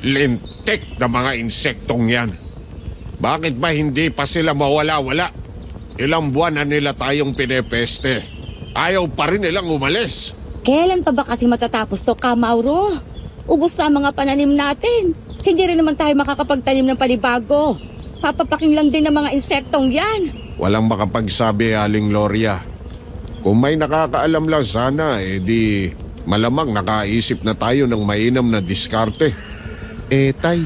Lintik na mga insektong yan. Bakit ba hindi pa sila mawala-wala? Ilang buwan na nila tayong pinepeste. Ayaw pa rin nilang umalis. Kailan pa ba kasi matatapos to, Mauro? Ubos sa mga pananim natin. Hindi rin naman tayo makakapagtanim ng panibago. Papapaking lang din ng mga insektong yan. Walang makapagsabi, Aling Gloria. Kung may nakakaalam lang sana, di malamang nakaisip na tayo ng mainam na diskarte. Tay,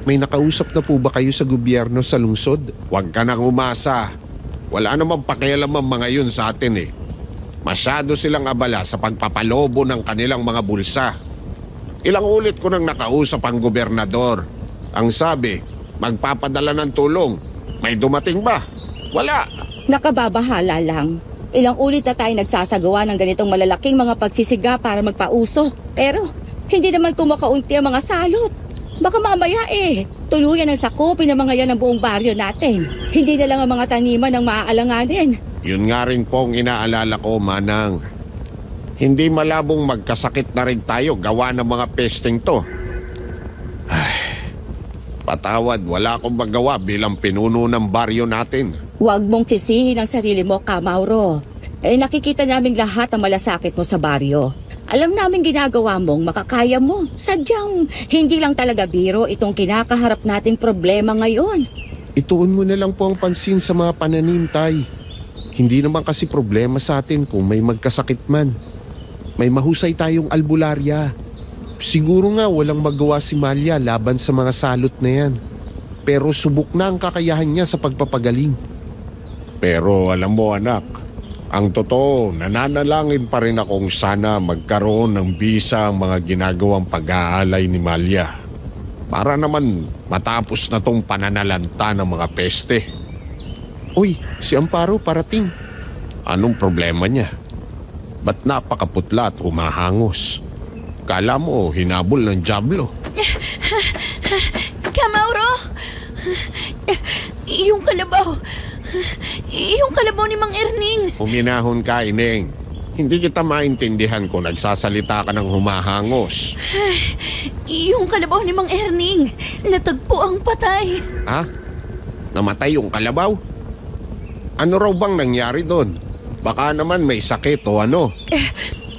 may nakausap na po ba kayo sa gobyerno sa lungsod? Huwag ka nang umasa. Wala namang pakialam ang mga yun sa atin eh. Masyado silang abala sa pagpapalobo ng kanilang mga bulsa. Ilang ulit ko nang nakausap ang gobernador. Ang sabi, magpapadala ng tulong. May dumating ba? Wala. Nakababahala lang. Ilang ulit na tayo nagsasagawa ng ganitong malalaking mga pagsisiga para magpauso. Pero hindi naman kumakaunti ang mga salot. Baka mamaya tuluyan ang sakupin ng mga yan ng buong baryo natin. Hindi na lang ang mga taniman ang maaalanganin. Yun nga rin pong inaalala ko, Manang. Hindi malabong magkasakit na rin tayo gawa ng mga pesting to. Patawad, wala akong magawa bilang pinuno ng baryo natin. Huwag mong sisihin ang sarili mo, Mauro. Nakikita naming lahat ang malasakit mo sa baryo. Alam namin ginagawa mong makakaya mo. Sadyang hindi lang talaga biro itong kinakaharap nating problema ngayon. Ituon mo na lang po ang pansin sa mga pananim, Tay. Hindi naman kasi problema sa atin kung may magkasakit man. May mahusay tayong albularya. Siguro nga walang magawa si Malia laban sa mga salot na yan. Pero subok na ang kakayahan niya sa pagpapagaling. Pero alam mo, anak, ang totoo, nananalangin pa rin akong sana magkaroon ng bisa ang mga ginagawang pag-aalay ni Malia. Para naman matapos na tong pananalanta ng mga peste. Uy, si Amparo parating. Anong problema niya? Ba't napakaputla at humahangos? Kala mo hinabol ng dyablo. Mauro! Yung kalabaw! Yung kalabaw ni Mang Erning! Huminahon ka, Ineng. Hindi kita maintindihan kung nagsasalita ka ng humahangos. Yung kalabaw ni Mang Erning! Natagpo ang patay! Ha? Namatay yung kalabaw? Ano raw bang nangyari doon? Baka naman may sakit o ano?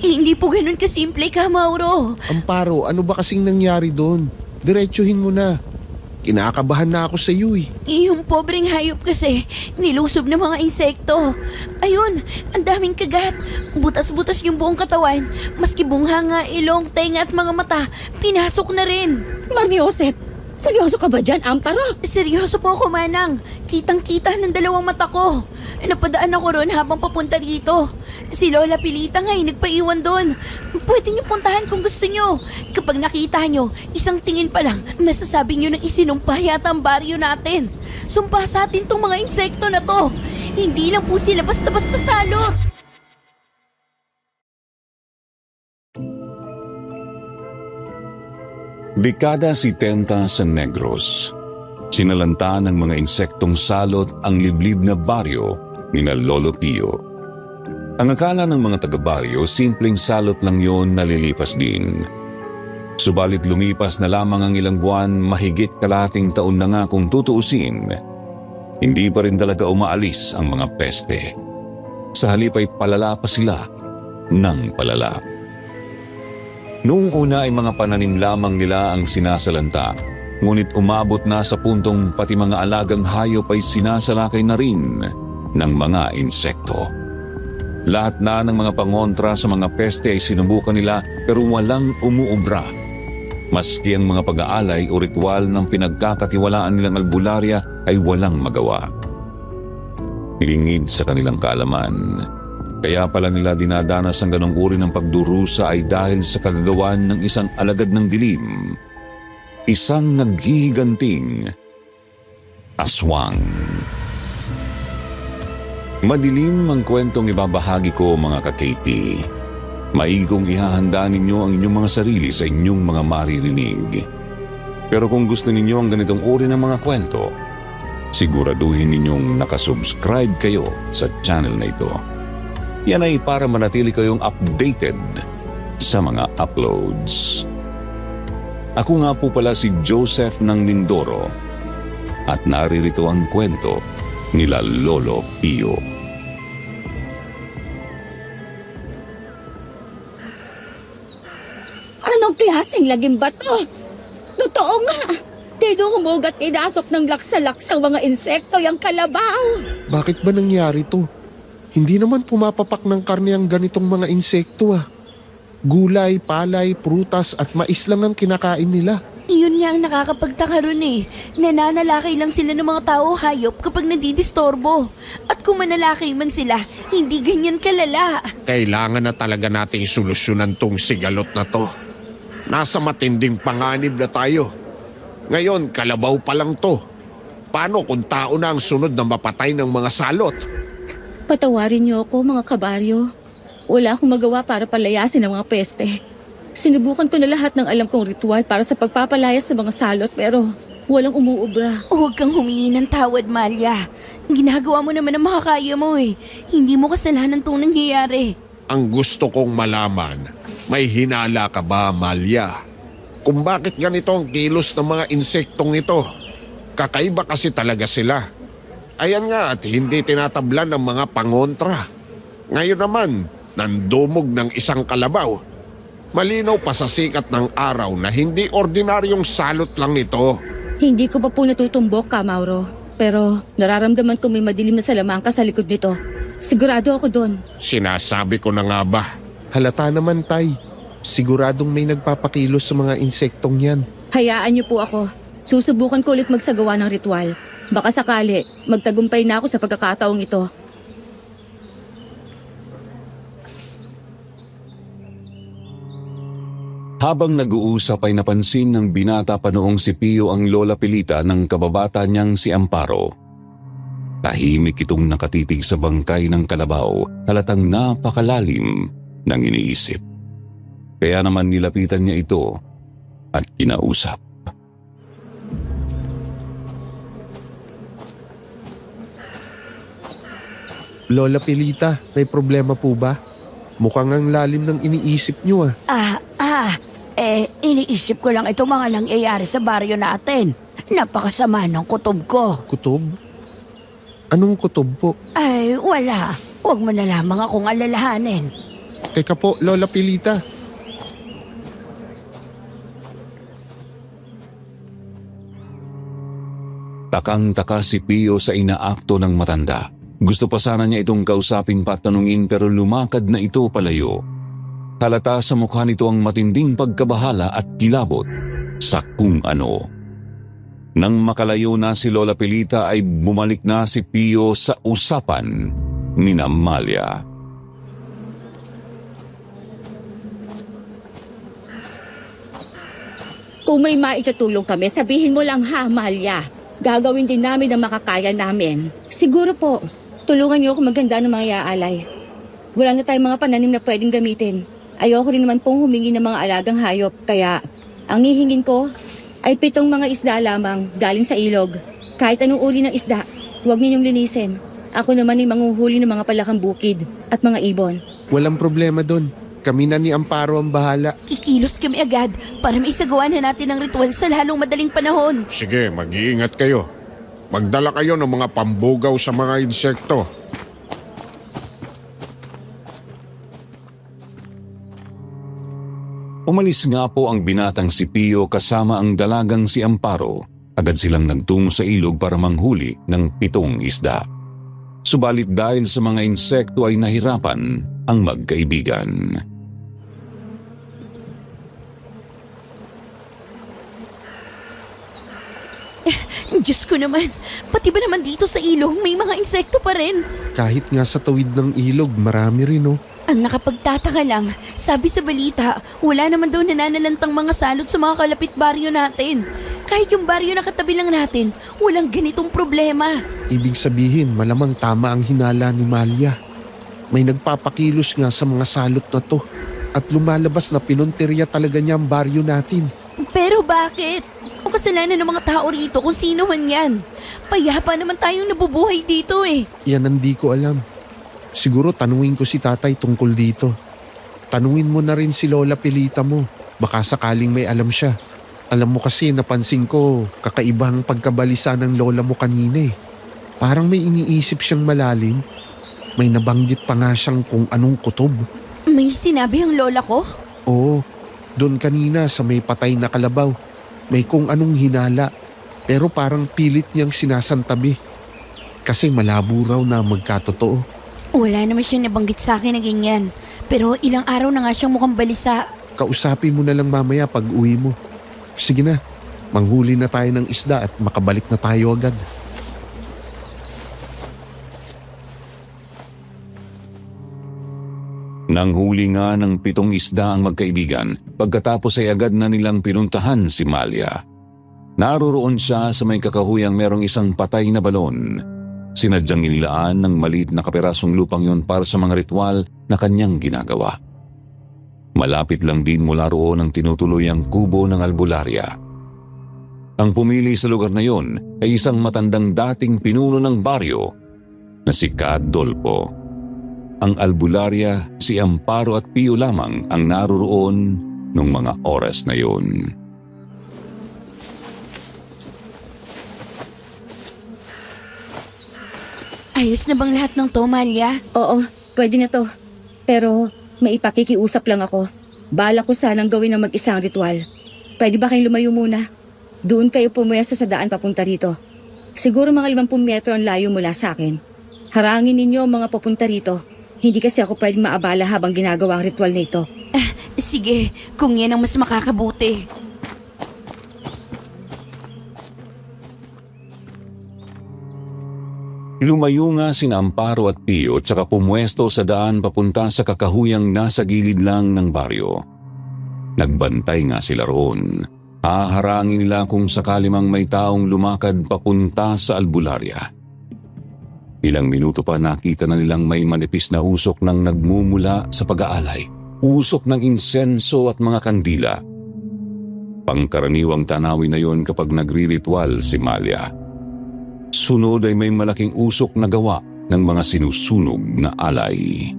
Hindi po ganun kasimple, Mauro. Amparo, ano ba kasing nangyari doon? Diretsuhin mo na. Kinakabahan na ako sa iyo eh. Yung pobreng hayop kasi, nilusob ng mga insekto. Ayun, ang daming kagat. Butas-butas yung buong katawan. Maski bunghanga, ilong, tenga at mga mata, pinasok na rin. Mariosep, seryoso ka ba dyan, Amparo? Seryoso po ako, Manang. Kitang-kita ng dalawang mata ko. Napadaan ako ron habang papunta dito. Si Lola Pilita nga'y nagpaiwan doon. Pwede niyo puntahan kung gusto niyo. Kapag nakita niyo, isang tingin pa lang, masasabi niyo na isinumpa yata ang baryo natin. Sumpa sa atin tong mga insekto na to. Hindi lang po sila basta-basta salot. Dekada 70 sa Negros. Sinalanta ng mga insektong salot ang liblib na baryo ni na Lolo Pio. Ang akala ng mga taga-baryo, simpleng salot lang yon na lilipas din. Subalit lumipas na lamang ang ilang buwan, mahigit kalahating taon na nga kung tutuusin. Hindi pa rin talaga umaalis ang mga peste. Sa halip ay palala pa sila ng palala. Noong una ay mga pananim lamang nila ang sinasalanta, ngunit umabot na sa puntong pati mga alagang hayop ay sinasalakay na rin ng mga insekto. Lahat na ng mga pangontra sa mga peste ay sinubukan nila pero walang umuubra. Maski ang mga pag-aalay o ritual ng pinagkakatiwalaan nilang albularya ay walang magawa. Lingid sa kanilang kaalaman. Kaya pala nila dinadanas ang ganong uri ng pagdurusa ay dahil sa kagagawan ng isang alagad ng dilim. Isang naghihiganting aswang. Madilim ang kwentong ibabahagi ko, mga ka-KP. Maigi kong ihahanda ninyo ang inyong mga sarili sa inyong mga maririnig. Pero kung gusto ninyo ang ganitong uri ng mga kwento, siguraduhin ninyong nakasubscribe kayo sa channel na ito. Yan ay para manatili kayong updated sa mga uploads. Ako nga po pala si Joseph ng Mindoro at naririto ang kwento nila Lolo Pio. Anong klaseng lagim ba to? Totoo nga! Tinuhumog at inasok ng laksa-laksang mga insekto yung kalabaw. Bakit ba nangyari to? Hindi naman pumapapak ng karne ang ganitong mga insekto ah. Gulay, palay, prutas at mais lang ang kinakain nila. Iyon nga ang nakakapagtaka ron eh. Nananalakay lang sila ng mga tao hayop kapag nadidistorbo. At kung manalakay man sila, hindi ganyan kalala. Kailangan na talaga nating solusyonan tong sigalot na to. Nasa matinding panganib na tayo. Ngayon, kalabaw pa lang to. Paano kung tao na ang sunod na mapatay ng mga salot? Patawarin niyo ako, mga kabaryo. Wala akong magawa para palayasin ang mga peste. Sinubukan ko na lahat ng alam kong ritual para sa pagpapalayas sa mga salot pero walang umuubra. Huwag kang humingi ng tawad, Malia. Ginagawa mo naman ang makakaya mo eh. Hindi mo kasalanan itong nangyayari. Ang gusto kong malaman, may hinala ka ba, Malia? Kung bakit ganito ang kilos ng mga insektong ito? Kakaiba kasi talaga sila. Ayan nga at hindi tinatablan ng mga pangontra. Ngayon naman, nandumog ng isang kalabaw. Malinaw pa sa sikat ng araw na hindi ordinaryong salot lang ito. Hindi ko pa po natutumbok ka, Mauro. Pero nararamdaman ko may madilim na salamangka sa likod nito. Sigurado ako doon. Sinasabi ko na nga ba? Halata naman, Tay. Siguradong may nagpapakilos sa mga insektong yan. Hayaan niyo po ako. Susubukan ko ulit magsagawa ng ritual. Baka sakali, magtagumpay na ako sa pagkakataong ito. Habang nag-uusap ay napansin ng binata pa noong si Pio ang lola Pilita ng kababata niyang si Amparo. Tahimik itong nakatitig sa bangkay ng kalabaw, halatang napakalalim ng iniisip. Kaya naman nilapitan niya ito at kinausap. Lola Pilita, may problema po ba? Mukhang ang lalim ng iniisip niyo ah. Iniisip ko lang itong mga nangyayari sa baryo natin. Napakasama ng kutob ko. Kutob? Anong kutob po? Ay, wala. Huwag mo na lamang akong alalahanin. Teka po, Lola Pilita. Takang-taka si Pio sa inaakto ng matanda. Gusto pa sana niya itong kausapin pa at tanungin pero lumakad na ito palayo. Halata sa mukha nito ang matinding pagkabahala at kilabot sa kung ano. Nang makalayo na si Lola Pilita ay bumalik na si Pio sa usapan ni Amalia. Kung may maitutulong kami, sabihin mo lang ha, Amalia. Gagawin din namin ang makakaya namin. Siguro po, tulungan niyo ako maghanda ng mga iaalay. Wala na tayong mga pananim na pwedeng gamitin. Ayoko rin naman pong humingi ng mga alagang hayop, kaya ang hihingin ko ay 7 mga isda lamang galing sa ilog. Kahit anong uri ng isda, huwag ninyong linisin. Ako naman ay manghuhuli ng mga palakang bukid at mga ibon. Walang problema doon. Kami na ni Amparo ang bahala. Kikilos kami agad para maisagawa na natin ang ritual sa lalong madaling panahon. Sige, mag-iingat kayo. Magdala kayo ng mga pambugaw sa mga insekto. Umalis nga po ang binatang si Pio kasama ang dalagang si Amparo. Agad silang nagtungo sa ilog para manghuli ng 7 isda. Subalit dahil sa mga insekto ay nahirapan ang magkaibigan. Diyos ko naman, pati ba naman dito sa ilog may mga insekto pa rin? Kahit nga sa tawid ng ilog, marami rin oh. Ang nakapagtataka lang, sabi sa balita, wala naman daw nananalantang mga salot sa mga kalapit baryo natin. Kahit yung baryo na katabi lang natin, walang ganitong problema. Ibig sabihin, malamang tama ang hinala ni Malia. May nagpapakilos nga sa mga salot na to. At lumalabas na pinunteriya talaga niya ang baryo natin. Pero bakit? Ang kasalanan ng mga tao rito kung sino man yan. Payapa naman tayong nabubuhay dito eh. Yan ang di ko alam. Siguro tanungin ko si tatay tungkol dito. Tanungin mo na rin si Lola Pilita mo. Baka sakaling may alam siya. Alam mo kasi napansin ko kakaibang pagkabalisa ng lola mo kanina eh. Parang may iniisip siyang malalim. May nabanggit pa nga siyang kung anong kutob. May sinabi ang lola ko? Oo, doon kanina sa may patay na kalabaw. May kung anong hinala. Pero parang pilit niyang sinasantabi. Kasi malabo raw na magkatotoo. Wala naman siyang nabanggit sa akin na ganyan. Pero ilang araw na nga siyang mukhang balisa. Kausapin mo na lang mamaya pag uwi mo. Sige na, manghuli na tayo ng isda at makabalik na tayo agad. Nanghuli nga ng 7 isda ang magkaibigan pagkatapos ay agad na nilang pinuntahan si Malia. Naroroon siya sa may kakahuyang merong isang patay na balon. Sinadyang inilaan ng maliit na kaperasong lupang yon para sa mga ritual na kanyang ginagawa. Malapit lang din mula roon ang tinutuluyang kubo ng albularya. Ang pumili sa lugar na yon ay isang matandang dating pinuno ng baryo na si Kadolpo. Ang albularya, si Amparo at Pio lamang ang naroroon nung mga oras na yon. Ayos na bang lahat ng to, Malia? Oo, pwede na to. Pero may ipakikiusap lang ako. Bala ko sanang gawin ng mag-isang ritual. Pwede ba kayong lumayo muna? Doon kayo pumuwesto sa daan papunta rito. Siguro mga 50 metro ang layo mula sa akin. Harangin ninyo ang mga papunta rito. Hindi kasi ako pwedeng maabala habang ginagawa ang ritual na ito. Sige, kung yan ang mas makakabuti. Lumayo nga sina Amparo at Pio tsaka pumwesto sa daan papunta sa kakahuyang nasa gilid lang ng baryo. Nagbantay nga sila roon. Haharangin nila kung sakali mang may taong lumakad papunta sa albularya. Ilang minuto pa nakita na nilang may manipis na usok nang nagmumula sa pag-aalay. Usok ng insenso at mga kandila. Pangkaraniwang tanawin na yon kapag nagri-ritual si Malia. Sunod ay may malaking usok na gawa ng mga sinusunog na alay.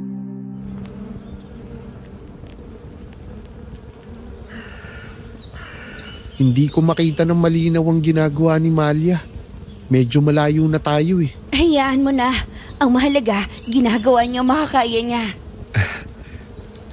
Hindi ko makita ng malinaw ang ginagawa ni Malia. Medyo malayo na tayo eh. Hayaan mo na. Ang mahalaga, ginagawa niya makakaya niya.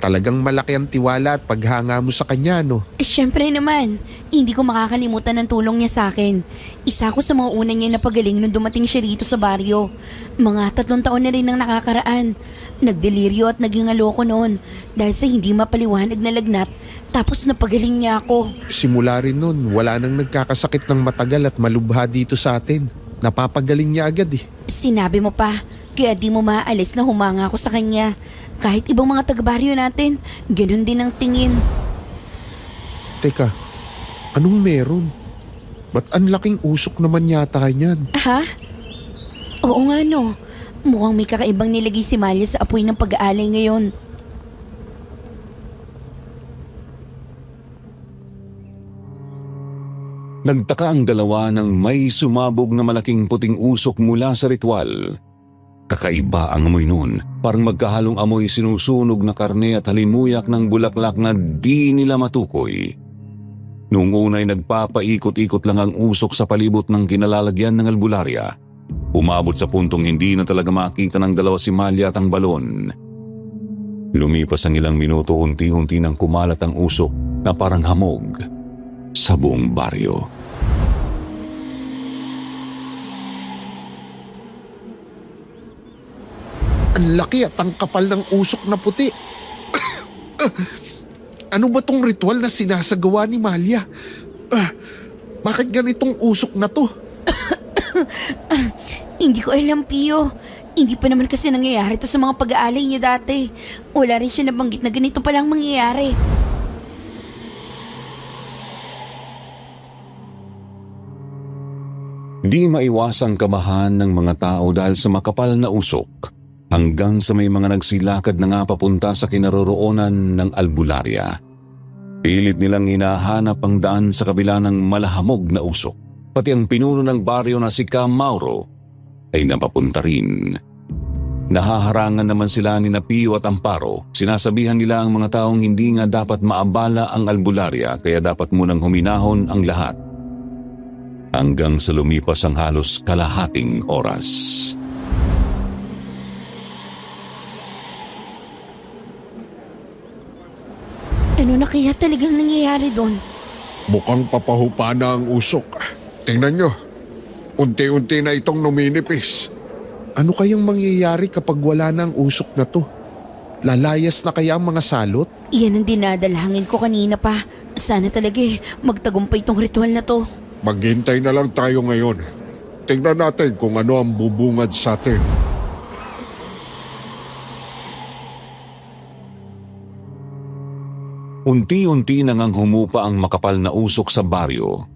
Talagang malaki ang tiwala at paghanga mo sa kanya, no? Siyempre naman, hindi ko makakalimutan ng tulong niya sa akin. Isa ko sa mga una niya na pagaling nung dumating siya rito sa baryo. Mga 3 taon na rin ang nakakaraan. Nagdeliryo at naging aloko noon dahil sa hindi mapaliwanag na lagnat, tapos napagaling niya ako. Simula rin nun, wala nang nagkakasakit ng matagal at malubha dito sa atin. Napapagaling niya agad eh. Sinabi mo pa, kaya di mo maalis na humanga ako sa kanya. Kahit ibang mga taga-baryo natin, ganun din ang tingin. Teka, anong meron? Ba't ang laking usok naman yata niyan? Ha? Oo nga no. Mukhang may kakaibang nilagay si Malia sa apoy ng pag-aalay ngayon. Nagtaka ang dalawa nang may sumabog na malaking puting usok mula sa ritual. Kakaiba ang amoy nun, parang magkahalong amoy sinusunog na karne at halimuyak ng bulaklak na di nila matukoy. Noong una'y nagpapaikot-ikot lang ang usok sa palibot ng kinalalagyan ng albularya. Umabot sa puntong hindi na talaga makita ng dalawa si Malia at ang balon. Lumipas ang ilang minuto, unti-unti nang kumalat ang usok na parang hamog sa buong baryo. Ang laki at ang kapal ng usok na puti. Ano ba tong ritual na sinasagawa ni Malia? Bakit ganitong usok na to? Hindi ko alam, Pio. Hindi pa naman kasi nangyayari to sa mga pag-aalay niya dati. Wala rin siya nabanggit na ganito palang mangyayari. Di maiwasang kabahan ng mga tao dahil sa makapal na usok, hanggang sa may mga nagsilakad na nga papunta sa kinaroroonan ng albularya. Pilit nilang hinahanap ang daan sa kabila ng malahamog na usok. Pati ang pinuno ng baryo na si Cam Mauro ay napapunta rin. Nahaharangan naman sila ni Pio at Amparo. Sinasabihan nila ang mga taong hindi nga dapat maabala ang albularya kaya dapat munang huminahon ang lahat. Hanggang sa lumipas ang halos kalahating oras. Ano na kaya talagang nangyayari doon? Mukhang papahupa na ang usok. Tingnan nyo, unti-unti na itong numinipis. Ano kayang mangyayari kapag wala na ang usok na to? Lalayas na kaya ang mga salot? Iyan ang dinadalangin ko kanina pa. Sana talaga magtagumpay tong ritual na to. Maghintay na lang tayo ngayon. Tingnan natin kung ano ang bubungad sa atin. Unti-unti nang humupa ang makapal na usok sa baryo.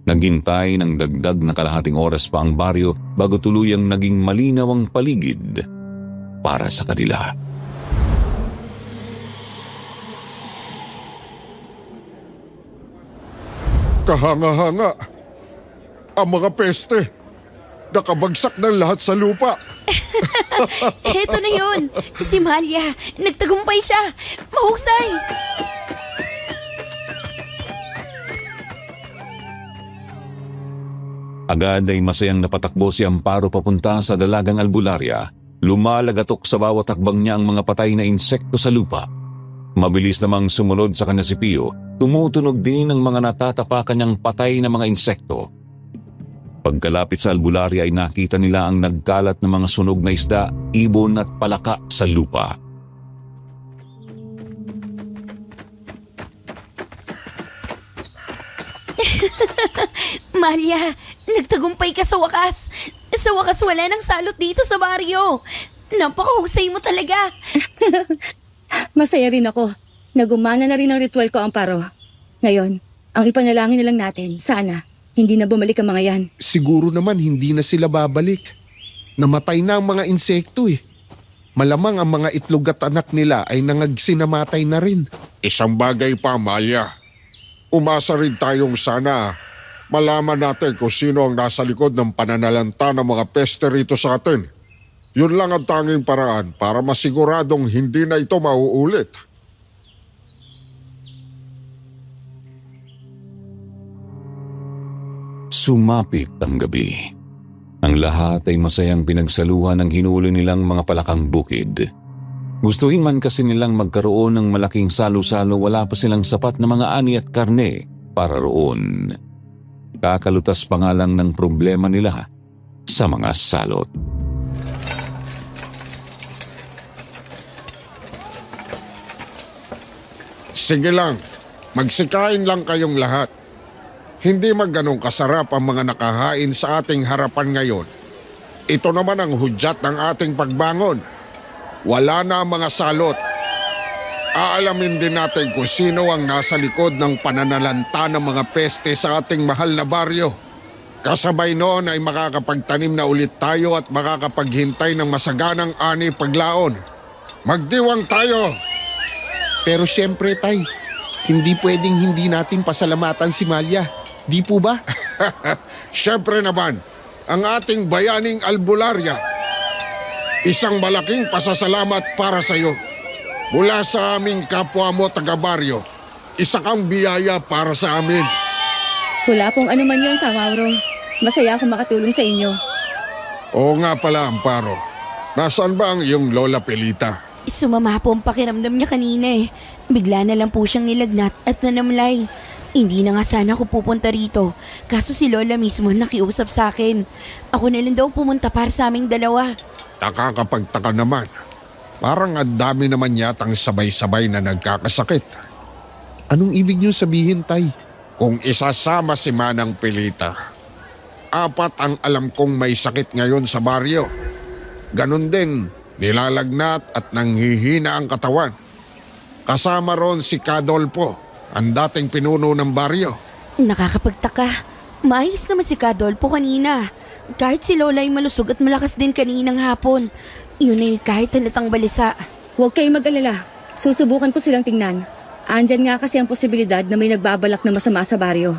Naghintay ng dagdag na kalahating oras pa ang baryo bago tuluyang naging malinaw ang paligid para sa kanila. Kahanga-hanga. Ang mga peste. Nakabagsak ng lahat sa lupa. Heto na yun! Si Malia! Nagtagumpay siya! Mahusay! Agad ay masayang napatakbo si Amparo papunta sa dalagang albularya. Lumalagatok sa bawat hakbang niya ang mga patay na insekto sa lupa. Mabilis namang sumunod sa kanya si Pio. Tumutunog din ang mga natatapakan niyang patay na mga insekto. Pagkalapit sa albularya ay nakita nila ang nagkalat na mga sunog na isda, ibon at palaka sa lupa. Malia! Nagtagumpay ka sa wakas! Sa wakas wala nang salot dito sa baryo! Napakahusay mo talaga! Masaya rin ako. Nagumana na rin ang ritual ko, Amparo. Ngayon, ang ipanalangin na lang natin, sana, hindi na bumalik ang mga yan. Siguro naman hindi na sila babalik. Namatay na ang mga insekto eh. Malamang ang mga itlog at anak nila ay nangagsinamatay na rin. Isang bagay pa, Malia. Umasa rin tayong sana malaman natin kung sino ang nasa likod ng pananalanta ng mga peste rito sa atin. Yun lang ang tanging paraan para masiguradong hindi na ito mauulit. Sumapit ang gabi. Ang lahat ay masayang pinagsaluhan ng hinuli nilang mga palakang bukid. Gustuhin man kasi nilang magkaroon ng malaking salo-salo, wala pa silang sapat na mga ani at karne para roon. Kakalutas pa nga lang ng problema nila sa mga salot. Sige lang, magsikain lang kayong lahat. Hindi magganong kasarap ang mga nakahain sa ating harapan ngayon. Ito naman ang hudyat ng ating pagbangon. Wala na ang mga salot. Aalamin din natin kung sino ang nasa likod ng pananalanta ng mga peste sa ating mahal na baryo. Kasabay noon ay makakapagtanim na ulit tayo at makakapaghintay ng masaganang ani paglaon. Magdiwang tayo! Pero syempre, Tay, hindi pwedeng hindi natin pasalamatan si Malia. Di po ba? Siyempre naman, ang ating bayaning albularya. Isang malaking pasasalamat para sa iyo. Mula sa aming kapwa mo taga-baryo, isa kang biyaya para sa amin. Wala pong anuman yun, Kamauro. Masaya akong makatulong sa inyo. Oo nga pala, Amparo. Nasaan ba ang iyong Lola Pilita? Sumama po ang pakiramdam niya kanina eh. Bigla na lang po siyang nilagnat at nanamlay. Hindi na nga sana ako pupunta rito. Kaso si Lola mismo nakiusap sa akin. Ako na lang daw pumunta para sa aming dalawa. Nakakapagtaka naman. Parang ang dami naman yatang sabay-sabay na nagkakasakit. Anong ibig niyo sabihin, Tay? Kung isasama si Manang Pilita, 4 ang alam kong may sakit ngayon sa baryo. Ganon din, nilalagnat at nanghihina ang katawan. Kasama ron si Kadolpo, ang dating pinuno ng baryo. Nakakapagtaka. Maayos naman si Kadolpo kanina. Kahit si Lola ay malusog at malakas din kaninang hapon. Yun ay kahit halatang balisa. Huwag kayong mag-alala. Susubukan ko silang tingnan. Andyan nga kasi ang posibilidad na may nagbabalak na masama sa baryo.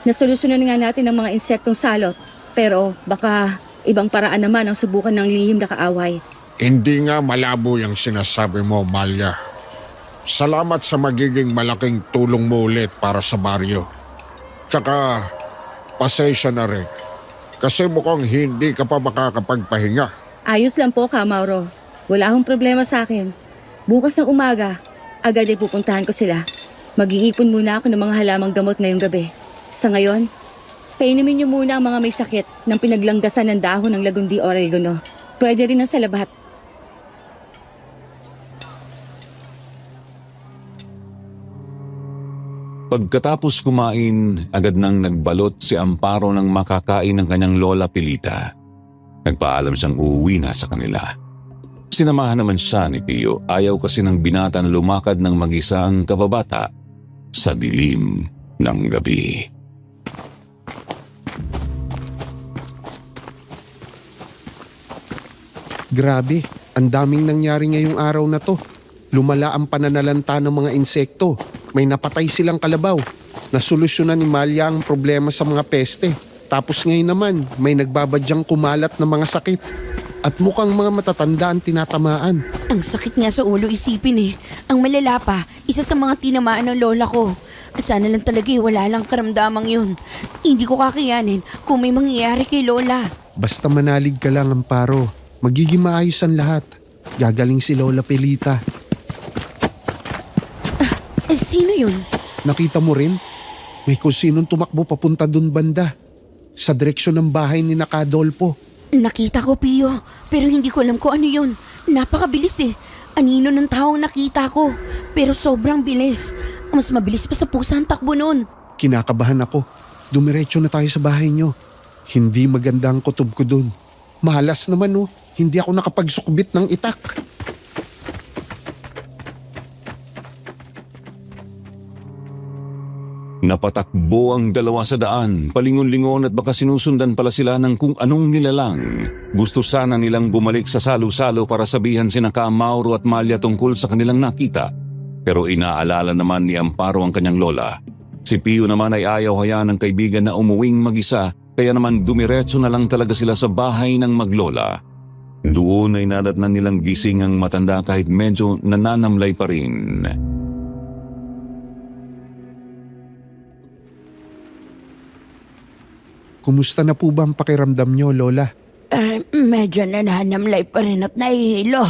Nasolusyonan nga natin ang mga insektong salot. Pero baka ibang paraan naman ang subukan ng lihim na kaaway. Hindi nga malabo yung sinasabi mo, Malia. Salamat sa magiging malaking tulong mo ulit para sa baryo. Tsaka, pasensya na rin. Kasi mukhang hindi ka pa makakapagpahinga. Ayos lang po, Ka Mauro. Wala akong problema sa akin. Bukas ng umaga, agad ay pupuntahan ko sila. Mag-iipon muna ako ng mga halamang gamot ngayong gabi. Sa ngayon, painumin niyo muna ang mga may sakit ng pinaglanggasan ng dahon ng lagundi oregano. Pwede rin ang salabat. Pagkatapos kumain, agad nang nagbalot si Amparo ng makakain ng kanyang lola Pilita. Nagpaalam siyang uuwi na sa kanila. Sinamahan naman siya ni Pio. Ayaw kasi ng binata na lumakad ng mag-isa ang kababata sa dilim ng gabi. Grabe, ang daming nangyari ngayong araw na to. Lumala ang pananalanta ng mga insekto. May napatay silang kalabaw. Nasolusyonan ni Malia ang problema sa mga peste. Tapos ngayon naman, may nagbabadyang kumalat na mga sakit. At mukhang mga matatanda ang tinatamaan. Ang sakit nga sa ulo isipin eh. Ang malala pa, isa sa mga tinamaan ng lola ko. Sana lang talaga wala lang karamdamang yun. Hindi ko kakayanin kung may mangyayari kay lola. Basta manalig ka lang, Amparo. Magiging maayos ang lahat. Gagaling si Lola Pilita. Sino yun? Nakita mo rin? May kung sinong tumakbo papunta dun banda. Sa direksyon ng bahay ni Nakadolpo. Nakita ko, Pio. Pero hindi ko alam kung ano yun. Napakabilis eh. Anino ng taong nakita ko. Pero sobrang bilis. Mas mabilis pa sa pusa ang takbo nun. Kinakabahan ako. Dumiretso na tayo sa bahay nyo. Hindi maganda ang kutob ko dun. Mahalas naman oh. Hindi ako nakapagsukbit ng itak. Napatakbo ang dalawa sa daan, palingon-lingon at baka sinusundan pala sila ng kung anong nilalang. Gusto sana nilang bumalik sa salo-salo para sabihan sina Ka Mauro at Malia tungkol sa kanilang nakita. Pero inaalala naman ni Amparo ang kanyang lola. Si Pio naman ay ayaw hayaan ng kaibigan na umuwing mag-isa, kaya naman dumiretso na lang talaga sila sa bahay ng maglola. Doon ay nadatnan nilang gising ang matanda kahit medyo nananamlay pa rin. Kumusta na po ba ang pakiramdam nyo, Lola? Medyo nananamlay pa rin at nahihilo.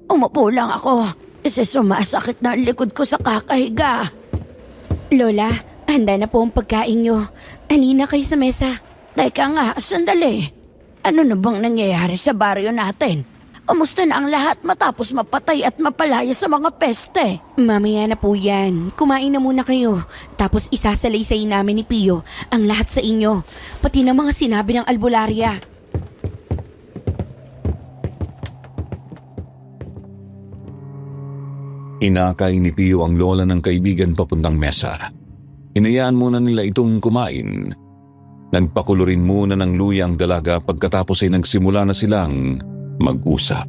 Umupo lang ako kasi sumasakit na ang likod ko sa kakahiga. Lola, handa na po ang pagkain nyo. Halina kayo sa mesa. Teka nga, sandali. Ano na bang nangyayari sa baryo natin? Kamusta na ang lahat matapos mapatay at mapalaya sa mga peste? Mamaya na po yan. Kumain na muna kayo. Tapos isasalaysay namin ni Pio ang lahat sa inyo. Pati na mga sinabi ng albularya. Inakay ni Pio ang lola ng kaibigan papuntang mesa. Hinayaan muna nila itong kumain. Nagpakulo rin muna ng luya ang dalaga pagkatapos ay nagsimula na silang mag-usap.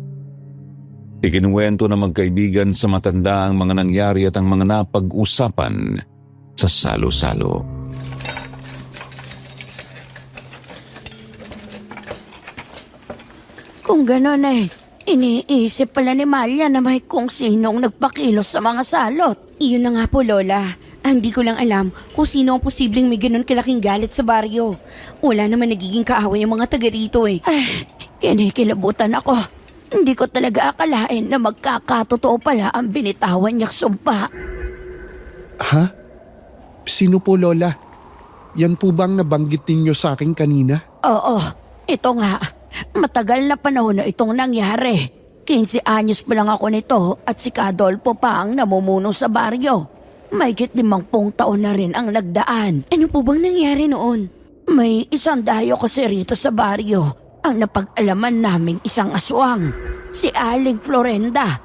Ikinuwento ng magkaibigan sa matanda ang mga nangyari at ang mga napag-usapan sa salo-salo. Kung gano'n iniisip pala ni Malia na may kung sinong nagpakilos sa mga salot. Iyon na nga po, Lola. Hindi ko lang alam kung sino ang posibleng may ganun kalaking galit sa baryo. Wala naman nagiging kaaway ang mga taga rito eh. Kinikilabutan ako. Hindi ko talaga akalain na magkakatotoo pala ang binitawan niyang sumpa. Ha? Sino po, Lola? Yan po bang nabanggit ninyo sa akin kanina? Oo, ito nga. Matagal na panahon na itong nangyari. 15 anyos pa lang ako nito at si Kadolpo pa ang namumuno sa baryo. Mahigit 50 taon na rin ang nagdaan. Ano po bang nangyari noon? May isang dayo kasi rito sa baryo. Ang napag-alaman naming isang aswang. Si Aling Florenda.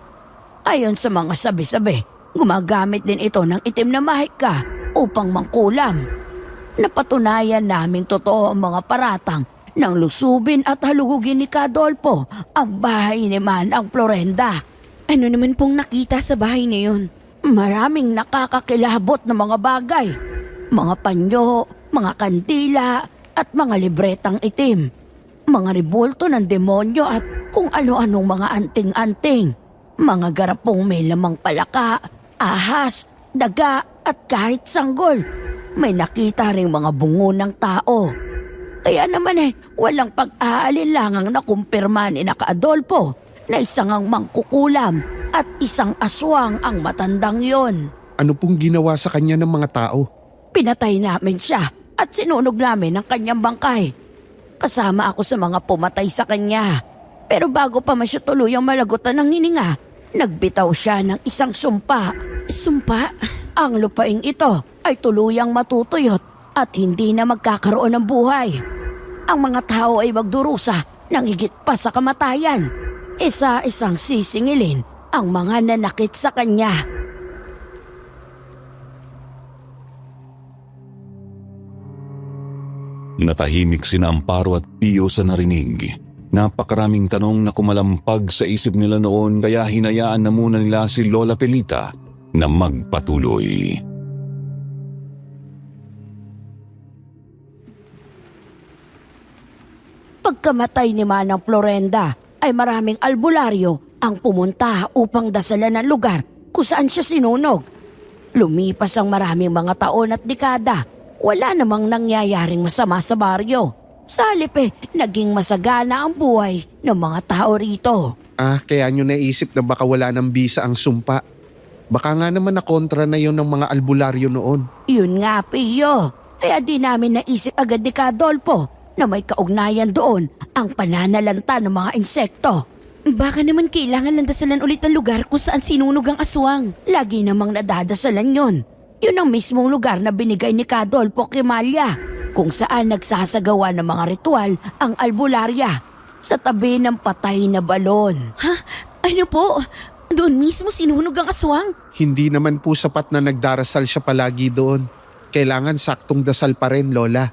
Ayon sa mga sabi-sabi, gumagamit din ito ng itim na mahika upang mangkulam. Napatunayan naming totoo ang mga paratang nang lusubin at halugugin ni Kadolpo ang bahay ni Manang Florenda. Ano naman pong nakita sa bahay niyon? Maraming nakakakilabot na mga bagay. Mga panyo, mga kandila at mga libretang itim. mga rebulto ng demonyo at kung ano-anong mga anting-anting. Mga garapong may lamang palaka, ahas, daga at kahit sanggol. May nakita ring mga bungo ng tao. Kaya naman walang pag-aalinlangang nakumpirma ni Naka Adolfo na isang ang mangkukulam at isang aswang ang matandang yon. Ano pong ginawa sa kanya ng mga tao? Pinatay namin siya at sinunog namin ang kanyang bangkay. Kasama ako sa mga pumatay sa kanya. Pero bago pa man siya tuluyang malagutan ng hininga, nagbitaw siya ng isang sumpa. Sumpa? Ang lupaing ito ay tuluyang matutuyot at hindi na magkakaroon ng buhay. Ang mga tao ay magdurusa ng higit pa sa kamatayan. Isa-isang sisingilin ang mga nanakit sa kanya. Natahimik sina Amparo at Pio sa narinig. Napakaraming tanong na kumalampag sa isip nila noon kaya hinayaan na muna nila si Lola Pelita na magpatuloy. Pagkamatay ni Manang Florenda ay maraming albularyo ang pumunta upang dasalan ng lugar kung saan siya sinunog. Lumipas ang maraming mga taon at dekada, wala namang nangyayaring masama sa baryo. Sa halip naging masagana ang buhay ng mga tao rito. Kaya nyo naisip na baka wala ng bisa ang sumpa. Baka nga naman nakontra na yon ng mga albularyo noon. Yun nga, Pio. Kaya di namin naisip agad ni Adolfo na may kaugnayan doon ang pananalanta ng mga insekto. Baka naman kailangan landasalan ulit ang lugar kung saan sinunog ang aswang. Lagi namang nadadasalan yon. Yun ang mismong lugar na binigay ni Adolfo kay Malia, kung saan nagsasagawa ng mga ritual ang albularya sa tabi ng patay na balon. Ha? Ano po? Doon mismo sinunog ang aswang? Hindi naman po sapat na nagdarasal siya palagi doon. Kailangan saktong dasal pa rin, Lola.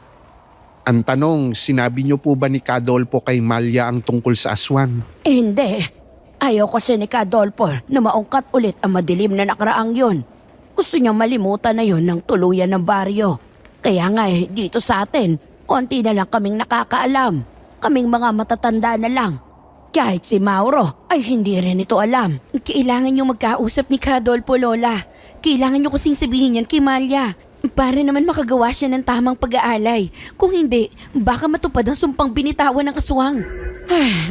Ang tanong, sinabi niyo po ba ni Adolfo kay Malia ang tungkol sa aswang? Hindi. Ayaw kasi ni Adolfo na maungkat ulit ang madilim na nakaraang yun. Gusto niyang malimutan na yun ng tuluyan ng baryo. Kaya nga dito sa atin, konti na lang kaming nakakaalam. Kaming mga matatanda na lang. Kahit si Mauro ay hindi rin ito alam. Kailangan niyo magkausap ni Adolfo, Lola. Kailangan niyo kasing sabihin yan kay Malia. Para naman makagawa siya ng tamang pag-aalay. Kung hindi, baka matupad ang sumpang binitawan ng aswang.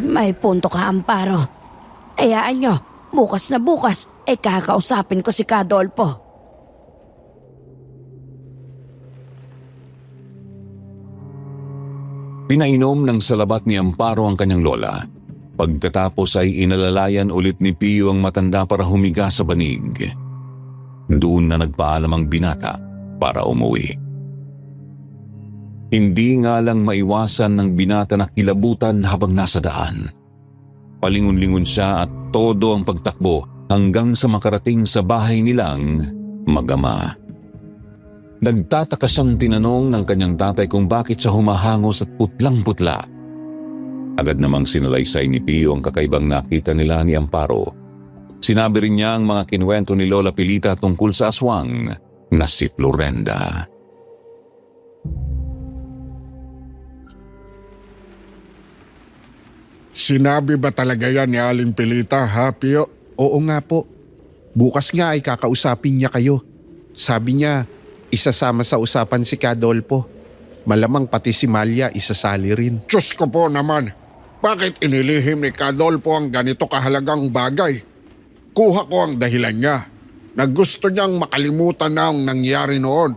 May punto ka, Amparo. Hayaan niyo, bukas na bukas, kakausapin ko si Adolfo. Pinainom ng salabat ni Amparo ang kanyang lola. Pagkatapos ay inalalayan ulit ni Pio ang matanda para humiga sa banig. Doon na nagpaalam ang binata para umuwi. Hindi nga lang maiwasan ng binata na kilabutan habang nasa daan. Palingon-lingon siya at todo ang pagtakbo hanggang sa makarating sa bahay nilang mag-ama. Nagtataka siyang tinanong ng kanyang tatay kung bakit siya humahangos at putlang-putla. Agad namang sinalaysay ni Pio ang kakaibang nakita nila ni Amparo. Sinabi rin niya ang mga kinuwento ni Lola Pelita tungkol sa aswang na si Florenda. Sinabi ba talaga yan ni Aling Pelita, ha, Pio? Oo nga po. Bukas nga ay kakausapin niya kayo. Sabi niya, isasama sa usapan si Adolfo. Malamang pati si Malia isasali rin. Diyos ko po naman, bakit inilihim ni Adolfo ang ganito kahalagang bagay? Kuha ko ang dahilan niya na gusto niyang makalimutan na ang nangyari noon.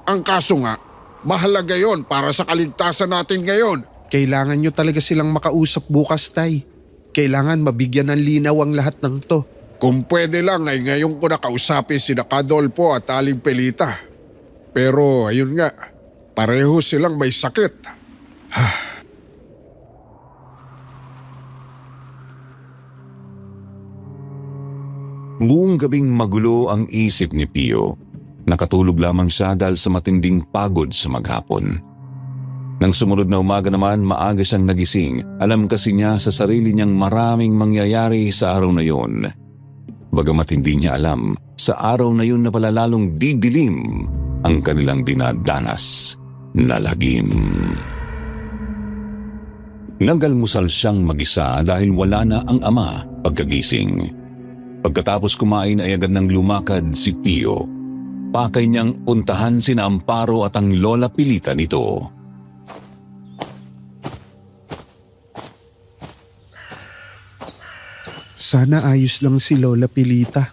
Ang kaso nga, mahalaga yon para sa kaligtasan natin ngayon. Kailangan nyo talaga silang makausap bukas, Tay. Kailangan mabigyan ng linaw ang lahat ng to. Kung pwede lang ay ngayon ko nakausapin si Adolfo at Aling Pelita. Pero ayun nga, pareho silang may sakit. Buong gabing magulo ang isip ni Pio. Nakatulog lamang siya dahil sa matinding pagod sa maghapon. Nang sumunod na umaga naman, maaga siyang nagising. Alam kasi niya sa sarili niyang maraming mangyayari sa araw na yun. Bagamat hindi niya alam, sa araw na yun na pala lalong didilim ang kanilang dinadanas na lagim. Nagalmusal siyang mag-isa dahil wala na ang ama pagkagising. Pagkatapos kumain ay agad nang lumakad si Pio. Pakay niyang puntahan sina Amparo at ang Lola Pilita nito. Sana ayos lang si Lola Pilita.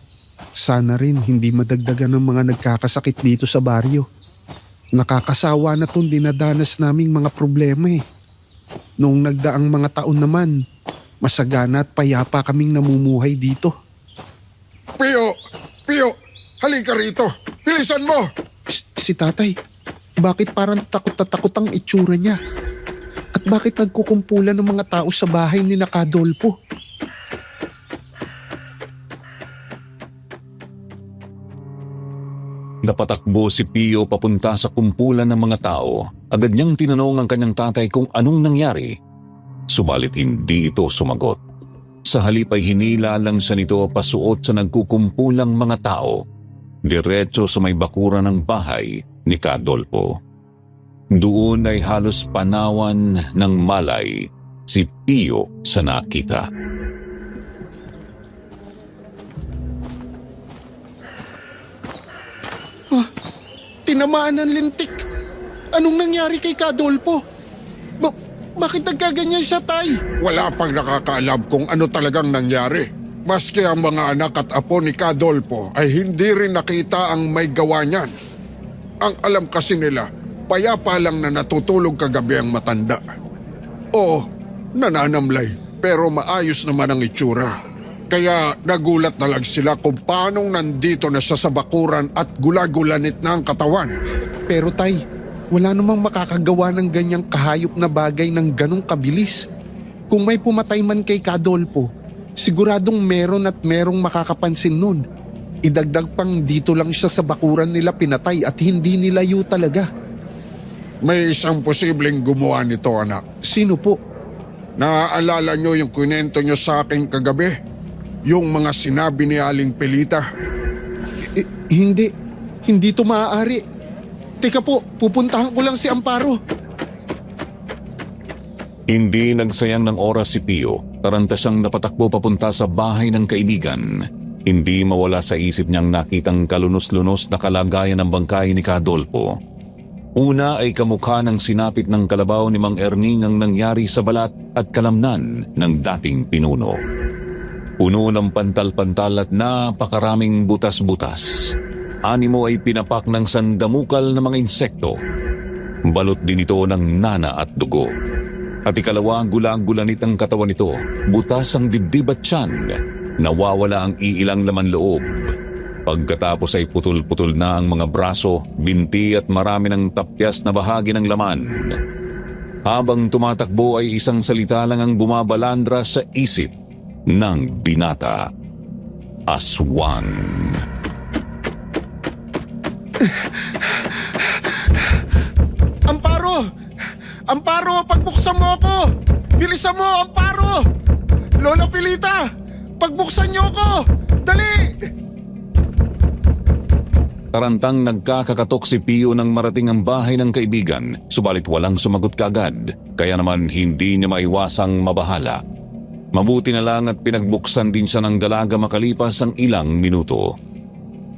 Sana rin hindi madagdagan ng mga nagkakasakit dito sa baryo. Nakakasawa na tong dinadanas naming mga problema eh. Noong nagdaang mga taon naman, masagana at payapa kaming namumuhay dito. Pio! Pio! Halika rito! Bilisan mo! Si tatay, bakit parang takot na takot ang itsura niya? At bakit nagkukumpulan ng mga tao sa bahay ni Nakadolpo? Napatakbo si Pio papunta sa kumpulan ng mga tao. Agad niyang tinanong ang kanyang tatay kung anong nangyari. Subalit hindi ito sumagot. Sa halip ay hinila lang siya nito pasuot sa nagkukumpulang mga tao. Diretso sa may bakuran ng bahay ni Kadolpo. Doon ay halos panawan ng malay si Pio sa nakita. Tinamaan ng lintik. Anong nangyari kay Kadolpo? Bakit nagkaganyan siya, tay? Wala pang nakakaalam kung ano talagang nangyari. Maski ang mga anak at apo ni Kadolpo ay hindi rin nakita ang may gawa niyan. Ang alam kasi nila, payapa lang na natutulog kagabi ang matanda. Oo, nananamlay, pero maayos naman ang itsura. Kaya nagulat na lang sila kung paanong nandito na siya sa bakuran at gulagulanit na ang katawan. Pero tay, wala namang makakagawa ng ganyang kahayop na bagay ng ganong kabilis. Kung may pumatay man kay Kadolpo, siguradong meron at merong makakapansin nun. Idagdag pang dito lang siya sa bakuran nila pinatay at hindi nilayo talaga. May isang posibleng gumawa nito, anak. Sino po? Naaalala niyo yung kwento niyo sa akin kagabi? Yung mga sinabi ni Aling Pilita? Hindi to maaari. Teka po, pupuntahan ko lang si Amparo. Hindi nagsayang ng oras si Pio. Taranta siyang napatakbo papunta sa bahay ng kaibigan. Hindi mawala sa isip niyang nakitang kalunos-lunos na kalagayan ng bangkay ni Kadolpo. Una ay kamukha ng sinapit ng kalabaw ni Mang Erning ang nangyari sa balat at kalamnan ng dating pinuno. Puno ng pantal-pantal at napakaraming butas-butas. Animo ay pinapak ng sandamukal na mga insekto. Balot din ito ng nana at dugo. At ikalawa, gulang-gulanit ang katawan nito. Butas ang dibdib at tiyan. Nawawala ang iilang laman loob. Pagkatapos ay putol-putol na ang mga braso, binti at marami ng tapyas na bahagi ng laman. Habang tumatakbo ay isang salita lang ang bumabalandra sa isip ng binata. Aswang. Amparo! Amparo, pagbuksan mo ako! Bilisan mo, Amparo! Lola Pilita! Pagbuksan niyo ako! Dali! Tarantang nagkakakatok si Pio nang marating ang bahay ng kaibigan, subalit walang sumagot kaagad, kaya naman hindi niya maiwasang mabahala. Mabuti na lang at pinagbuksan din siya ng dalaga makalipas ang ilang minuto.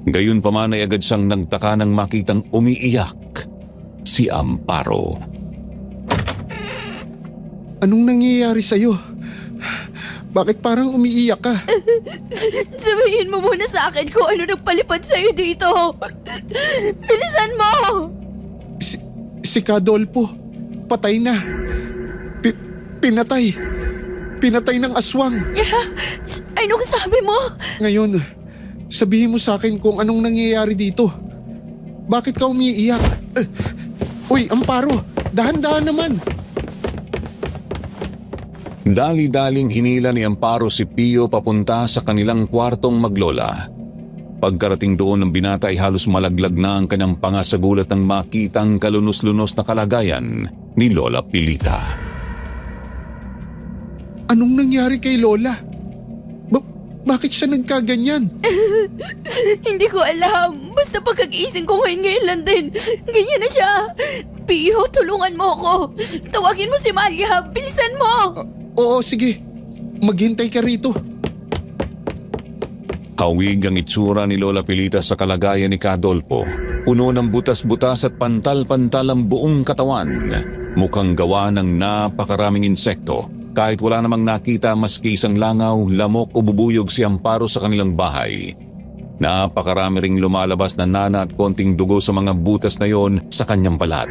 Gayunpaman ay agad siyang nagtaka nang makitang umiiyak si Amparo. Anong nangyayari sa'yo? Bakit parang umiiyak ka? Sabihin mo muna sa akin kung ano nagpalipad sa'yo dito. Bilisan mo! Si Kadolpo, patay na. Pinatay. Pinatay ng aswang. Anong sabi mo? Ngayon, sabihin mo sa akin kung anong nangyayari dito. Bakit ka umiiyak? Uy, Amparo, dahan-dahan naman. Dali-daling hinila ni Amparo si Pio papunta sa kanilang kwartong maglola. Pagkarating doon ng binata ay halos malaglag na ang kanyang panga sa gulat ng makitang kalunos-lunos na kalagayan ni Lola Pilita. Anong nangyari kay Lola? Bakit siya nagkaganyan? Hindi ko alam. Basta pagkagising ko ngayon lang din. Ganyan na siya. Pio, tulungan mo ako. Tawagin mo si Malia. Bilisan mo. Oo, sige. Maghintay ka rito. Kawig ang itsura ni Lola Pilita sa kalagayan ni Kadolpo. Puno ng butas-butas at pantal-pantal ang buong katawan. Mukhang gawa ng napakaraming insekto. Kahit wala namang nakita maski isang langaw, lamok o bubuyog si Amparo sa kanilang bahay. Napakarami ring lumalabas na nana at konting dugo sa mga butas na yon sa kanyang balat.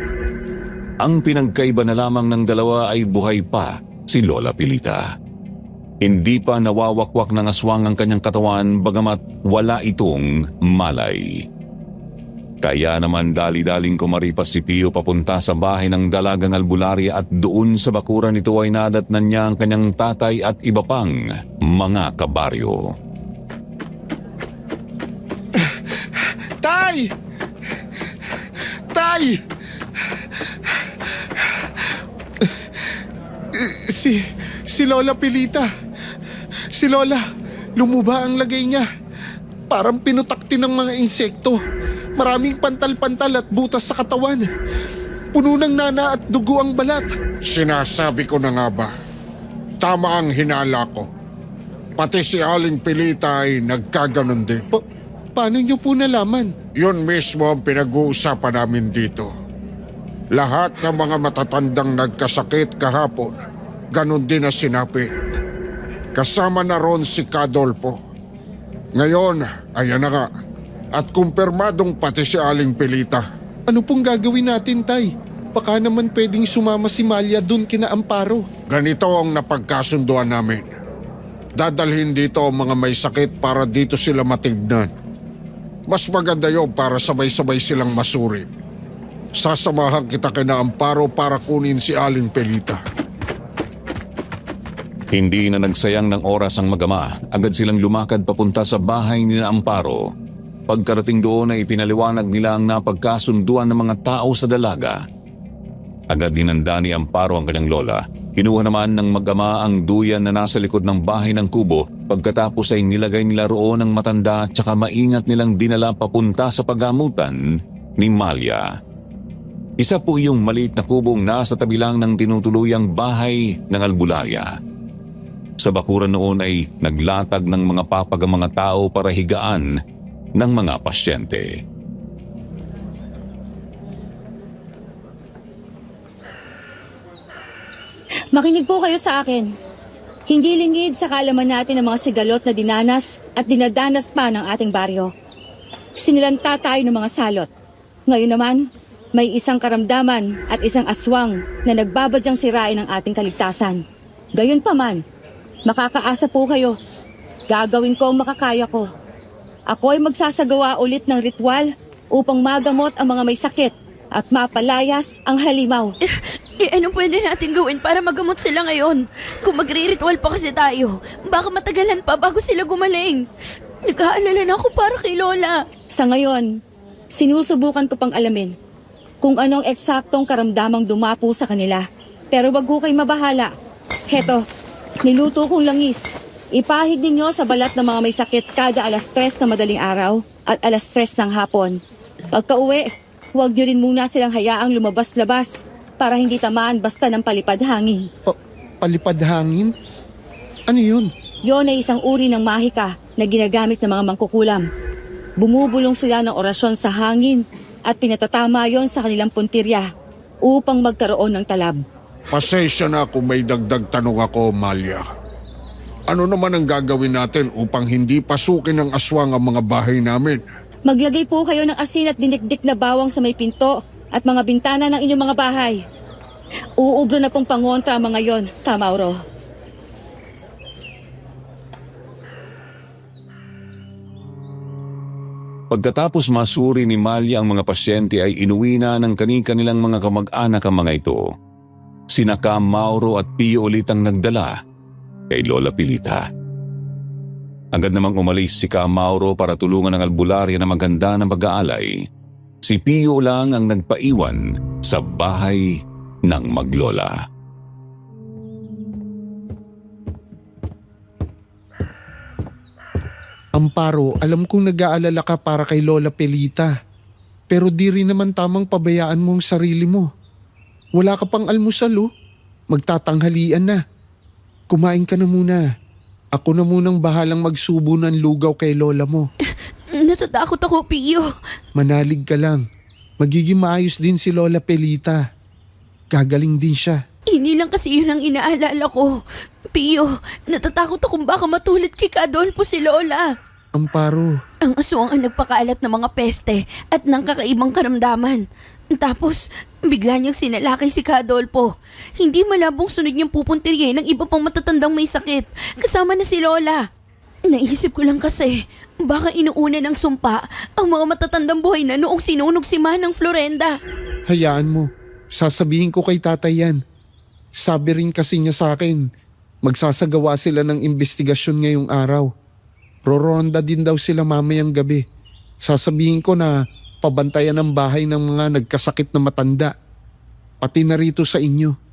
Ang pinagkaiba na lamang ng dalawa ay buhay pa si Lola Pilita. Hindi pa nawawakwak ng aswang ang kanyang katawan bagamat wala itong malay. Kaya naman dali-daling kumaripas si Pio papunta sa bahay ng dalagang albularya at doon sa bakuran nito ay nadatnan niya ang kanyang tatay at iba pang mga kabaryo. Tay! Tay! Si Lola Pilita. Si Lola, lumuba ang lagay niya. Parang pinutakti ng mga insekto. Maraming pantal-pantal at butas sa katawan. Puno ng nana at dugo ang balat. Sinasabi ko na nga ba? Tama ang hinala ko. Pati si Aling Pilita ay nagkaganon din. Paano niyo po nalaman? Yun mismo ang pinag-uusapan namin dito. Lahat ng mga matatandang nagkasakit kahapon, ganon din na sinapit. Kasama na ron si Kadolpo. Ngayon, ayan na nga. At kumpirmadong pati si Aling Pilita. Ano pong gagawin natin, Tay? Baka naman pwedeng sumama si Malia dun kina Amparo. Ganito ang napagkasunduan namin. Dadalhin dito ang mga may sakit para dito sila matignan. Mas maganda yun para sabay-sabay silang masuri. Sasamahan kita kina Amparo para kunin si Aling Pilita. Hindi na nagsayang ng oras ang magama. Agad silang lumakad papunta sa bahay ni Amparo. Pagkarating doon ay ipinaliwanag nila ang napagkasunduan ng mga tao sa dalaga. Agad hinanda ni Amparo ang kanyang lola. Kinuha naman ng magama ang duyan na nasa likod ng bahay ng kubo. Pagkatapos ay nilagay nila roon ang matanda at saka maingat nilang dinala papunta sa pagamutan ni Malia. Isa po yung maliit na kubong nasa tabi lang ng tinutuluyang bahay ng albularya. Sa bakuran noon ay naglatag ng mga papag ang mga tao para higaan ng mga pasyente. Makinig po kayo sa akin. Hindi lingid sa kaalaman natin ang mga sigalot na dinanas at dinadanas pa ng ating baryo. Sinilanta tayo ng mga salot. Ngayon naman, may isang karamdaman at isang aswang na nagbabadyang sirain ang ating kaligtasan. Gayunpaman, makakaasa po kayo. Gagawin ko ang makakaya ko. Ako ay magsasagawa ulit ng ritual upang magamot ang mga may sakit at mapalayas ang halimaw. Anong pwede natin gawin para magamot sila ngayon? Kung magre-ritual pa kasi tayo, baka matagalan pa bago sila gumaling. Nag-aalala na ako para kay Lola. Sa ngayon, sinusubukan ko pang alamin kung anong eksaktong karamdamang dumapo sa kanila. Pero wag ko kayo mabahala. Heto, niluto kong langis. Ipahid ninyo sa balat ng mga may sakit kada alas 3 na madaling araw at alas 3 ng hapon. Pagka-uwi, huwag nyo rin muna silang hayaang lumabas-labas para hindi tamaan basta ng palipad hangin. Palipad hangin? Ano yun? Yon ay isang uri ng mahika na ginagamit ng mga mangkukulam. Bumubulong sila ng orasyon sa hangin at pinatatama yon sa kanilang puntirya upang magkaroon ng talab. Pasensya na kung may dagdag tanong ako, Malia. Ano naman ang gagawin natin upang hindi pasukin ng aswang ang mga bahay namin? Maglagay po kayo ng asin at dinikdik na bawang sa may pinto at mga bintana ng inyong mga bahay. Uubro na pong pangontra ang mga yon, Kamauro. Pagkatapos masuri ni Malia ang mga pasyente ay inuwi na ng kanilang mga kamag-anak ang mga ito. Sina Mauro at Pio ulit ang nagdala kay Lola Pilita. Agad namang umalis si Mauro para tulungan ang albularya na maganda ng pag-aalay. Si Pio lang ang nagpaiwan sa bahay ng maglola. Amparo, alam kong nag-aalala ka para kay Lola Pelita. Pero di rin naman tamang pabayaan mo ang sarili mo. Wala ka pang almusal oh. Magtatanghalian na. Kumain ka na muna. Ako na munang bahalang magsubo ng lugaw kay Lola mo. Natatakot ako, Pio. Manalig ka lang. Magiging maayos din si Lola Pelita. Gagaling din siya. Hindi lang kasi yun ang inaalala ko. Pio, natatakot akong baka matulad kay Adolfo si Lola. Amparo, Ang aswang ang nagpakaalat ng mga peste at ng kakaibang karamdaman. Tapos, bigla niyang sinalakay si Adolfo. Hindi malabong sunod niyang pupuntirye ng iba pang matatandang may sakit, kasama na si Lola. Naisip ko lang kasi, baka inuuna ng sumpa ang mga matatandang buhay na noong sinunog si Manang Florenda. hayaan mo. Sasabihin ko kay tatay yan. Sabi rin kasi niya sa akin, magsasagawa sila ng investigasyon ngayong araw. Roronda din daw sila mamayang gabi. Sasabihin ko na pabantayan ang bahay ng mga nagkasakit na matanda. Pati na rito sa inyo.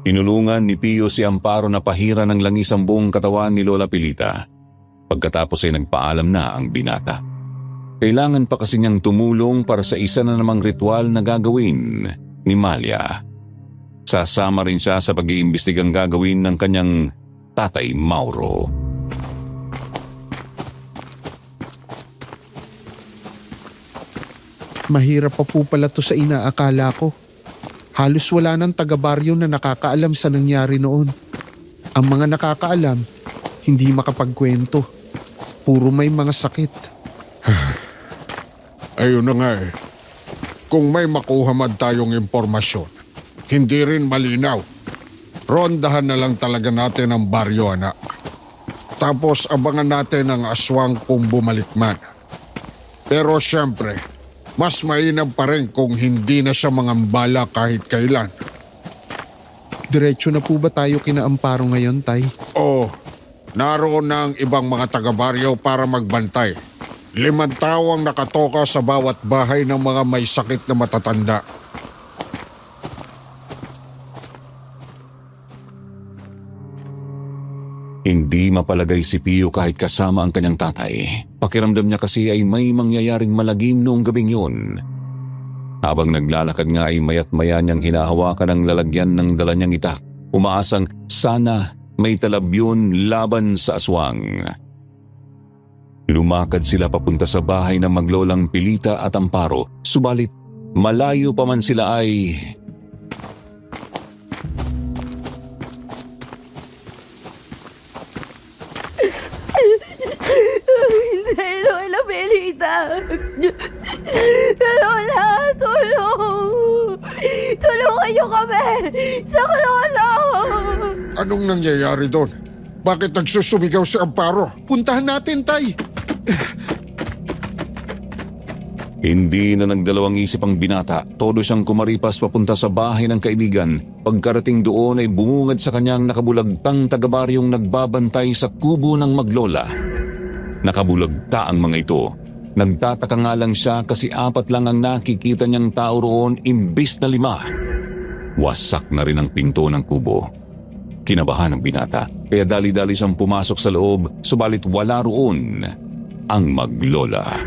Inulungan ni Pio si Amparo na pahira ng langis ang buong katawan ni Lola Pilita. Pagkatapos ay nagpaalam na ang binata. Kailangan pa kasi niyang tumulong para sa isa na namang ritual na gagawin ni Malia. Sasama rin siya sa pag-iimbestigang gagawin ng kanyang tatay Mauro. Mahirap pa po pala to sa inaakala ko. Halos wala ng taga-baryo na nakakaalam sa nangyari noon. Ang mga nakakaalam, hindi makapagkwento. Puro may mga sakit. Ayun na nga eh. Kung may makuha man tayong impormasyon, hindi rin malinaw. Rondahan na lang talaga natin ang baryo, anak. Tapos abangan natin ang aswang kung bumalik man. Pero syempre, mas mainam pa rin kung hindi na siya mangambala kahit kailan. Diretso na po ba tayo kina Amparo ngayon, Tay? Oo, naroon na ang ibang mga taga-baryo para magbantay. 5 tao ang nakatoka sa bawat bahay ng mga may sakit na matatanda. Hindi mapalagay si Pio kahit kasama ang kanyang tatay. Pakiramdam niya kasi ay may mangyayaring malagim noong gabing yun. Habang naglalakad nga ay mayat maya niyang hinahawakan ang lalagyan ng dala niyang itak. Umaasang sana may talab yun laban sa aswang. Lumakad sila papunta sa bahay ng maglolang Pilita at Amparo. Subalit malayo pa man sila ay... Hindi, Lola Pelita. Lola, tulong. Tulungan niyo kami. Sa Lola. Anong nangyayari doon? Bakit nagsusumigaw si Amparo? Puntahan natin, Tay! Hindi na nagdalawang isip ang binata. Todo siyang kumaripas papunta sa bahay ng kaibigan. Pagkarating doon ay bumungad sa kanyang nakabulagtang taga-baryong nagbabantay sa kubo ng maglola. Nakabulagta ang mga ito. Nagtataka nga lang siya kasi 4 lang ang nakikita niyang tao roon imbis na 5. Wasak na rin ang pinto ng kubo. Kinabahan ang binata, kaya dali-dali siyang pumasok sa loob, subalit wala roon ang maglola.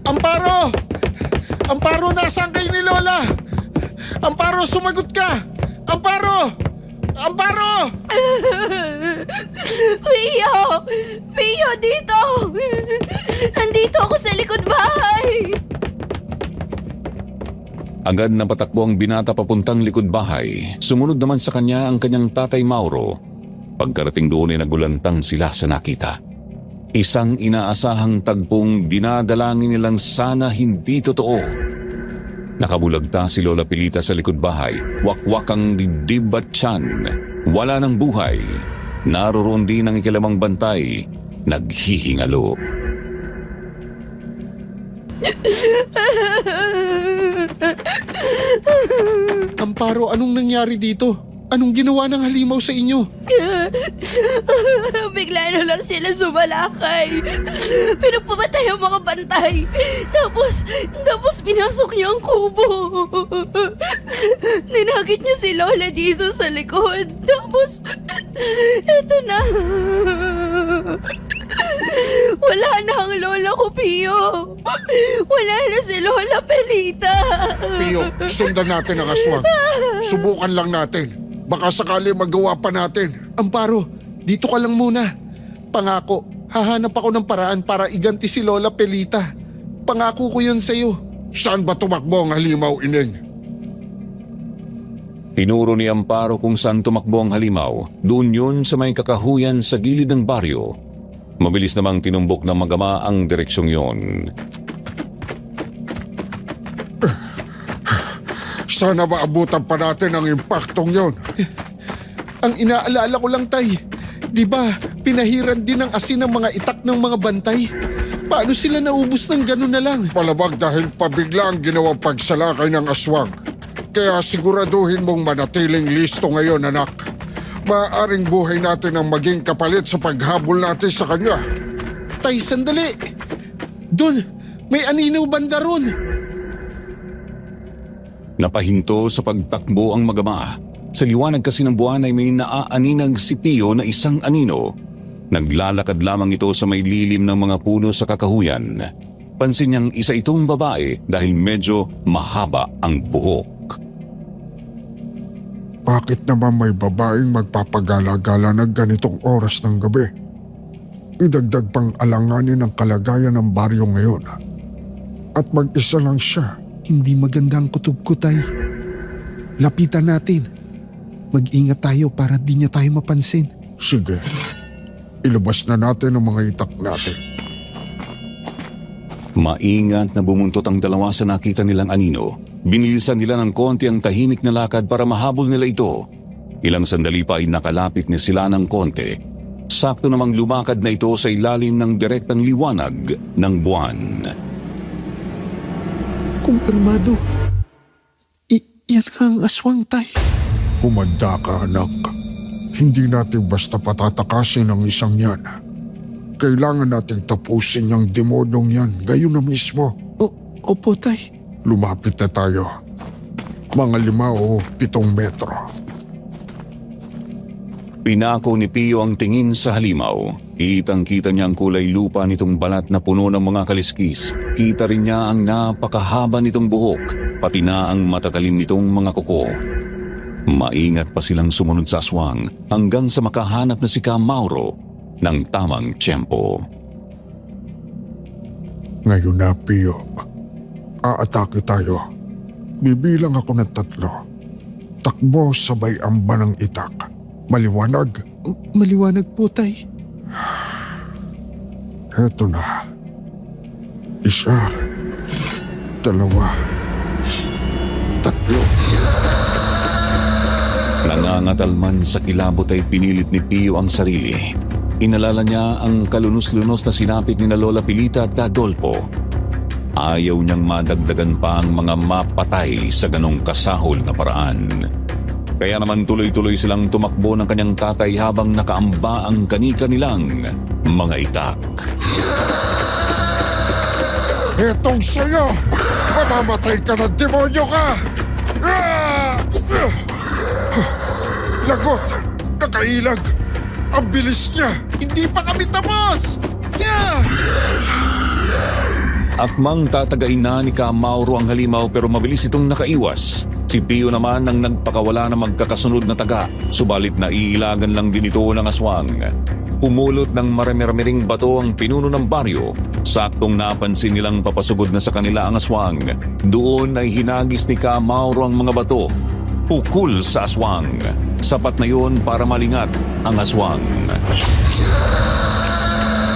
Amparo! Amparo, nasaan kayo ni Lola? Amparo, sumagot ka! Amparo! Amparo! Pio! Pio, dito! Andito ako sa likod bahay! Agad na patakbo ang binata papuntang likod bahay. Sumunod naman sa kanya ang kanyang tatay Mauro. Pagkarating doon ay nagulantang sila sa nakita. Isang inaasahang tagpong dinadalangin nilang sana hindi totoo. Nakabulagta si Lola Pilita sa likod bahay. Wakwak ang dibdib at tiyan. Wala ng buhay. Naroroon din ang ikalimang bantay. Naghihingalo. Amparo, anong nangyari dito? Anong ginawa ng halimaw sa inyo? Bigla na lang sila sumalakay. Pinagpamatay ang mga bantay. Tapos pinasok niya ang kubo. Ninagit niya si Lola dito sa likod. Tapos, eto na. Wala na ang lola ko, Pio. Wala na si Lola Pelita. Pio, sundan natin ang aswang. Subukan lang natin. Baka sakali magawa pa natin. Amparo, dito ka lang muna. Pangako, hahanap ako ng paraan para iganti si Lola Pelita. Pangako ko yun sa'yo. Saan ba tumakbo ang halimaw, Ineng? Tinuro ni Amparo kung saan tumakbo ang halimaw. Doon yun sa may kakahuyan sa gilid ng baryo. Mabilis namang tinumbok ng mag-ama ang direksyong yon. Sana maabutan pa natin ang impaktong yon. Ang inaalala ko lang, Tay. Di ba, pinahiran din ng asin ang mga itak ng mga bantay? Paano sila naubos ng gano'n na lang? Palabag dahil pabigla ang ginawang pagsalakay ng aswang. Kaya siguraduhin mong manatiling listo ngayon, anak. Maaaring buhay natin ang maging kapalit sa paghabol natin sa kanya. Tay, sandali! Doon, may aninaw banda ron. Napahinto sa pagtakbo ang mag-ama. Sa liwanag kasi ng buwan ay may naaaninag si Pio na isang anino. Naglalakad lamang ito sa may lilim ng mga puno sa kakahuyan. Pansin niyang isa itong babae dahil medyo mahaba ang buhok. Bakit naman may babaeng magpapagala-gala na ganitong oras ng gabi? Idagdag pang alanganin ang kalagayan ng baryo ngayon. At mag-isa lang siya. Hindi maganda ang kutob ko, Tay. Lapitan natin. Mag-ingat tayo para di niya tayo mapansin. Sige, ilabas na natin ang mga itak natin. Maingat na bumuntot ang dalawa sa nakita nilang anino. Binilisan nila ng konti ang tahimik na lakad para mahabol nila ito. Ilang sandali pa ay nakalapit ni sila ng konti. Sakto namang lumakad na ito sa ilalim ng direktang liwanag ng buwan. Kumpirmado. Yan ang aswang, Tay. Humanda ka, anak. Hindi natin basta patatakasin ang isang yan. Kailangan nating tapusin yung demonyong yan ngayon na mismo. Opo, Tay. Lumapit na tayo. Mga 5 o 7 metro. Pinako ni Pio ang tingin sa halimaw. Kitang-kita niya ang kulay lupa nitong balat na puno ng mga kaliskis. Kita rin niya ang napakahaba nitong buhok, pati na ang matatalim nitong mga kuko. Maingat pa silang sumunod sa aswang hanggang sa makahanap na si Ka Mauro ng tamang tiyempo. Ngayon na, Pio. Aatake tayo. Bibilang ako ng 3. Takbo sabay amba ng itak. Maliwanag. Maliwanag po, Tay. Heto na. 1, 2, 3. Nangangatal man sa kilabot ay pinilit ni Pio ang sarili. Inalala niya ang kalunos-lunos na sinapit ni na Lola Pilita at Adolfo. Ayaw niyang madagdagan pa ang mga mapatay sa ganong kasahol na paraan. Kaya naman tuloy-tuloy silang tumakbo ng kanyang tatay habang nakaamba ang kanika nilang mga itak. Etong sa'yo! Mamamatay ka ng demonyo ka! Lagot! Kakailag! Ang bilis niya! Hindi pa kami tapos! Akmang tatagain na ni Ka Mauro ang halimaw pero mabilis itong nakaiwas. Si Pio naman ang nagpakawala na magkakasunod na taga, subalit naiilagan lang din ito ng aswang. Pumulot ng marami-ramiring bato ang pinuno ng baryo. Saktong napansin nilang papasugod na sa kanila ang aswang. Doon ay hinagis ni Ka Mauro ang mga bato. Pukul sa aswang. Sapat na yun para malingat ang aswang.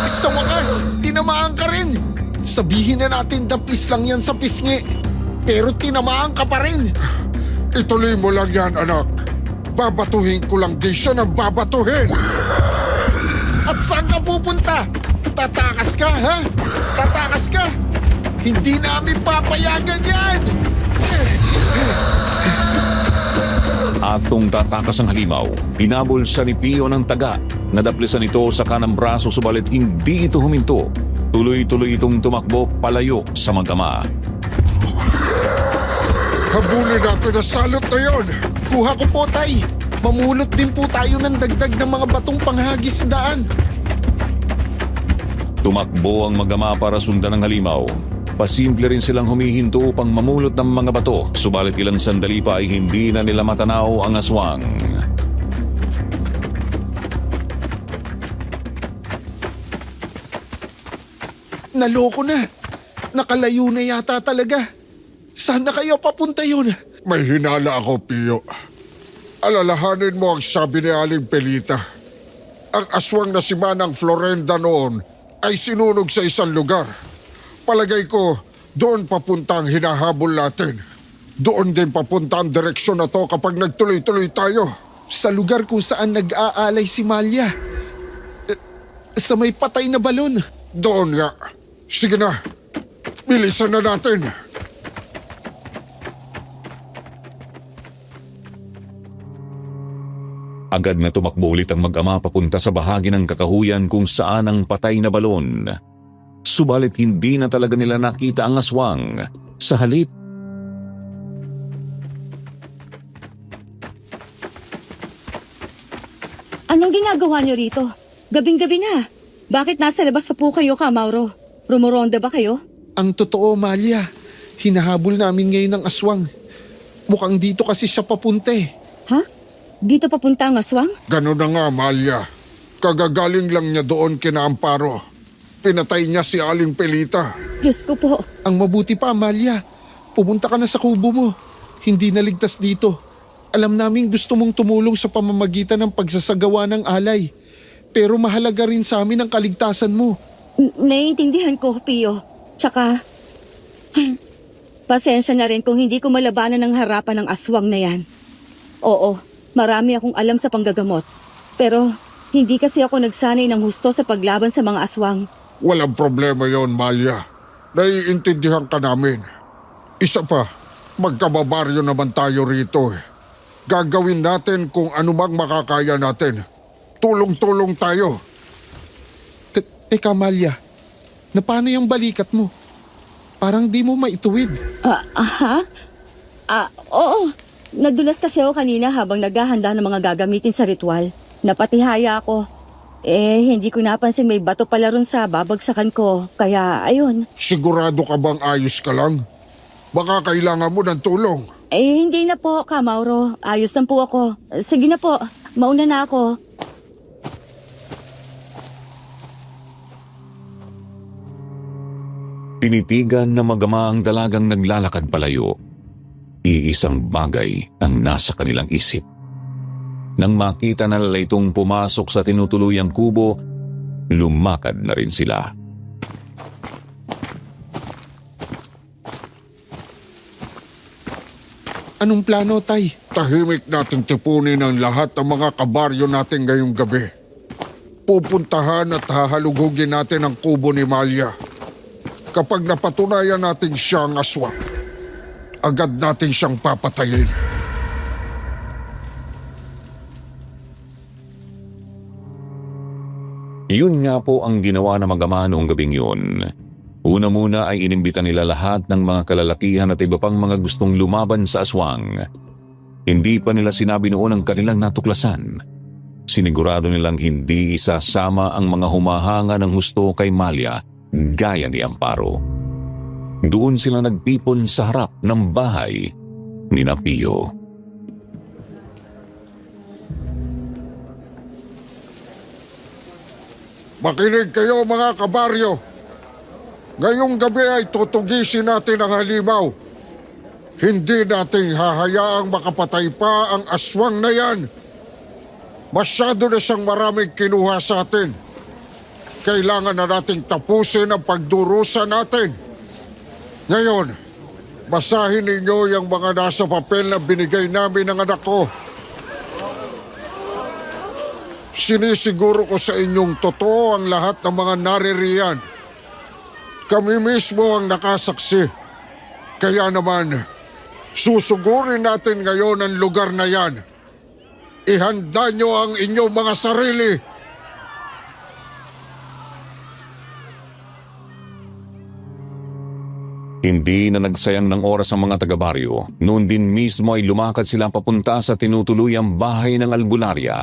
Sa wakas, tinamaan ka rin! Sabihin na natin dapis lang yan sa pisngi. Pero tinamaan ka pa rin. Ituloy mo lang yan, anak. Babatuhin ko lang din siya ng babatuhin. At saan ka pupunta? Tatakas ka, ha? Tatakas ka? Hindi namin papayagan yan! Aktong tatakas ang halimaw, pinabol siya ni Pio ng taga. Nadaplisan ito sa kanang braso subalit hindi ito huminto. Tuloy-tuloy itong tumakbo palayo sa mag-ama. Habulin natin ang salot na yon! Kuha ko po, Tay. Mamulot din po tayo ng dagdag ng mga batong panghagis daan. Tumakbo ang mag-ama para sundan ang halimaw. Pasimple rin silang humihinto upang mamulot ng mga bato, subalit ilang sandali pa ay hindi na nila matanaw ang aswang. Naloko na. Nakalayo na yata talaga. Saan na kayo papunta yun? May hinala ako, Pio. Alalahanin mo ang sabi ni Aling Pelita. Ang aswang na si Manang Florenda noon ay sinunog sa isang lugar. Palagay ko, doon papunta ang hinahabol natin. Doon din papunta ang direksyon na to kapag nagtuloy-tuloy tayo. Sa lugar kung saan nag-aalay si Malia. Sa may patay na balon. Doon nga. Sige na. Bilisan na natin. Agad na tumakbo ulit ang mag-ama papunta sa bahagi ng kakahuyan kung saan ang patay na balon. Subalit hindi na talaga nila nakita ang aswang. Sa halip, Anong ginagawa niyo rito? Gabing-gabi na. Bakit nasa labas pa po kayo, Mauro? Rumuronda ba kayo? Ang totoo, Malia. Hinahabol namin ngayon ang aswang. Mukhang dito kasi siya papunta eh. Ha? Dito papunta ang aswang? Ganun na nga, Amalia. Kagagaling lang niya doon kina Amparo. Pinatay niya si Aling Pelita. Diyos ko po. Ang mabuti pa, Malia. Pumunta ka na sa kubo mo. Hindi naligtas dito. Alam namin gusto mong tumulong sa pamamagitan ng pagsasagawa ng alay. Pero mahalaga rin sa amin ang kaligtasan mo. Naiintindihan ko, Pio. Tsaka, pasensya na rin kung hindi ko malabanan ng harapan ng aswang na yan. Oo, marami akong alam sa panggagamot. Pero hindi kasi ako nagsanay ng husto sa paglaban sa mga aswang. Walang problema yon, Malia. Naiintindihan ka namin. Isa pa, magkababaryo naman tayo rito eh. Gagawin natin kung anumang makakaya natin. Tulong-tulong tayo. Teka, Malia. Na paano yung balikat mo? Parang di mo maituwid. Oo. Nadulas kasi ako kanina habang naghahanda ng mga gagamitin sa ritual. Napatihaya ako. Hindi ko napansin may bato pala ron sa babagsakan ko. Kaya, ayun. Sigurado ka bang ayos ka lang? Baka kailangan mo ng tulong. Hindi na po, Mauro. Ayos lang po ako. Sige na po. Mauna na ako. tinitigan na mag-ama ang dalagang naglalakad palayo. Iisang bagay ang nasa kanilang isip. Nang makita na nila itong pumasok sa tinutuluyang kubo, lumakad na rin sila. Anong plano, Tay? Tahimik nating tipunin ang lahat ng mga kabaryo natin ngayong gabi. Pupuntahan at hahalugugin natin ang kubo ni Malia. Kapag napatunayan natin siya ang aswang, agad natin siyang papatayin. Yun nga po ang ginawa ng mag-ama noong gabing yun. Una muna ay inimbita nila lahat ng mga kalalakihan at iba pang mga gustong lumaban sa aswang. Hindi pa nila sinabi noon ang kanilang natuklasan. Sinigurado nilang hindi isasama ang mga humahanga ng husto kay Malia gaya ni Amparo. Doon sila nagtipon sa harap ng bahay ni Pio. Makinig kayo mga kabaryo. Ngayong gabi ay tutugisin natin ang halimaw. Hindi natin hahayaang makapatay pa ang aswang na yan. Masyado na siyang maraming kinuha sa atin. Kailangan na nating tapusin ang pagdurusa natin. Ngayon, basahin ninyo yung mga nasa papel na binigay namin ng anak ko. Sinisiguro ko sa inyong totoo ang lahat ng mga naririyan. Kami mismo ang nakasaksi. Kaya naman, susugurin natin ngayon ang lugar na yan Ihanda nyo ang inyong mga sarili. Hindi na nagsayang ng oras ang mga taga-baryo. Noon din mismo ay lumakad sila papunta sa tinutuluyang bahay ng albularya.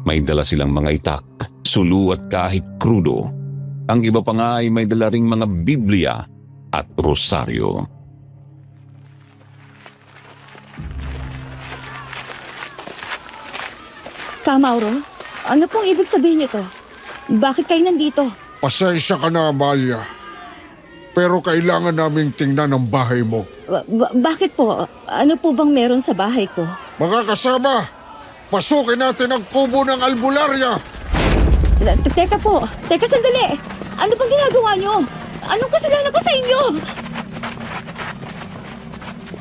May dala silang mga itak, sulu at kahit krudo. Ang iba pa nga ay may dala ring mga Biblia at rosaryo. Mauro, ano pong ibig sabihin nito? Bakit kayo nandito? Pasensya ka na, Amalia. Pero kailangan naming tingnan ang bahay mo. Bakit po? Ano po bang meron sa bahay ko? Mga kasama, pasukin natin ang kubo ng albularya. Teka po, sandali. Ano bang ginagawa nyo? Anong kasalanan ko sa inyo?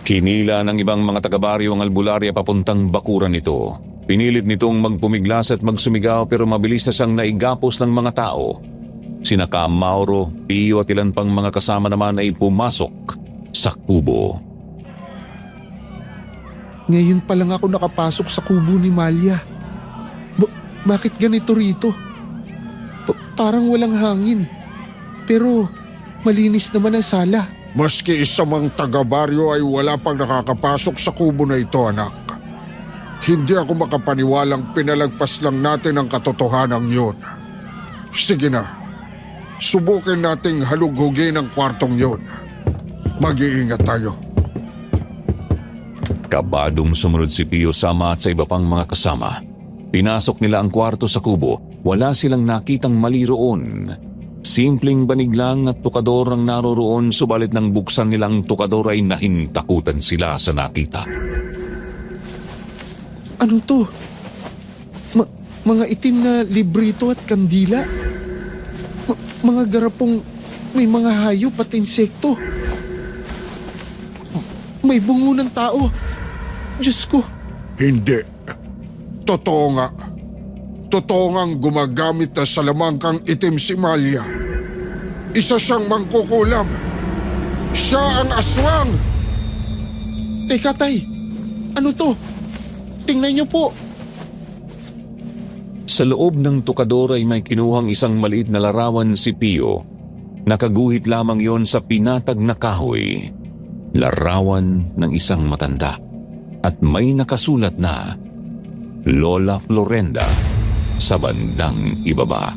Kinila ng ibang mga taga-baryo ang albularya papuntang bakuran nito. Pinilit nitong magpumiglas at magsumigaw pero mabilis na siyang naigapos ng mga tao. Sina Mauro, Pio at ilan pang mga kasama naman ay pumasok sa kubo. Ngayon pa lang ako nakapasok sa kubo ni Malia. Bakit ganito rito? Parang walang hangin. Pero malinis naman ang sala. Maski isa mang taga-baryo ay wala pang nakakapasok sa kubo na ito, anak. Hindi ako makapaniwalang pinalagpas lang natin ang katotohanan yun. Sige na, subukin nating halughugin ang kwartong yun. Mag-iingat tayo. Kabadong sumunod si Pio sama at sa iba pang mga kasama. Pinasok nila ang kwarto sa kubo. Wala silang nakitang mali roon. Simpleng banig lang at tukador ang naroroon, subalit nang buksan nilang tukador ay nahintakutan sila sa nakita. Ano to? Mga itim na librito at kandila? Mga garapong may mga hayop at insekto? May bungo ng tao? Diyos ko! Hindi. Totoo nga. Totoo ngang gumagamit na sa lamangkang itim si Malia. Isa siyang mangkukulam. Siya ang aswang! Teka, tay! Ano to? Tingnan niyo po! Sa loob ng tukador ay may kinuhang isang maliit na larawan si Pio. Nakaguhit lamang yon sa pinatag na kahoy. Larawan ng isang matanda. At may nakasulat na Lola Florenda sa bandang ibaba.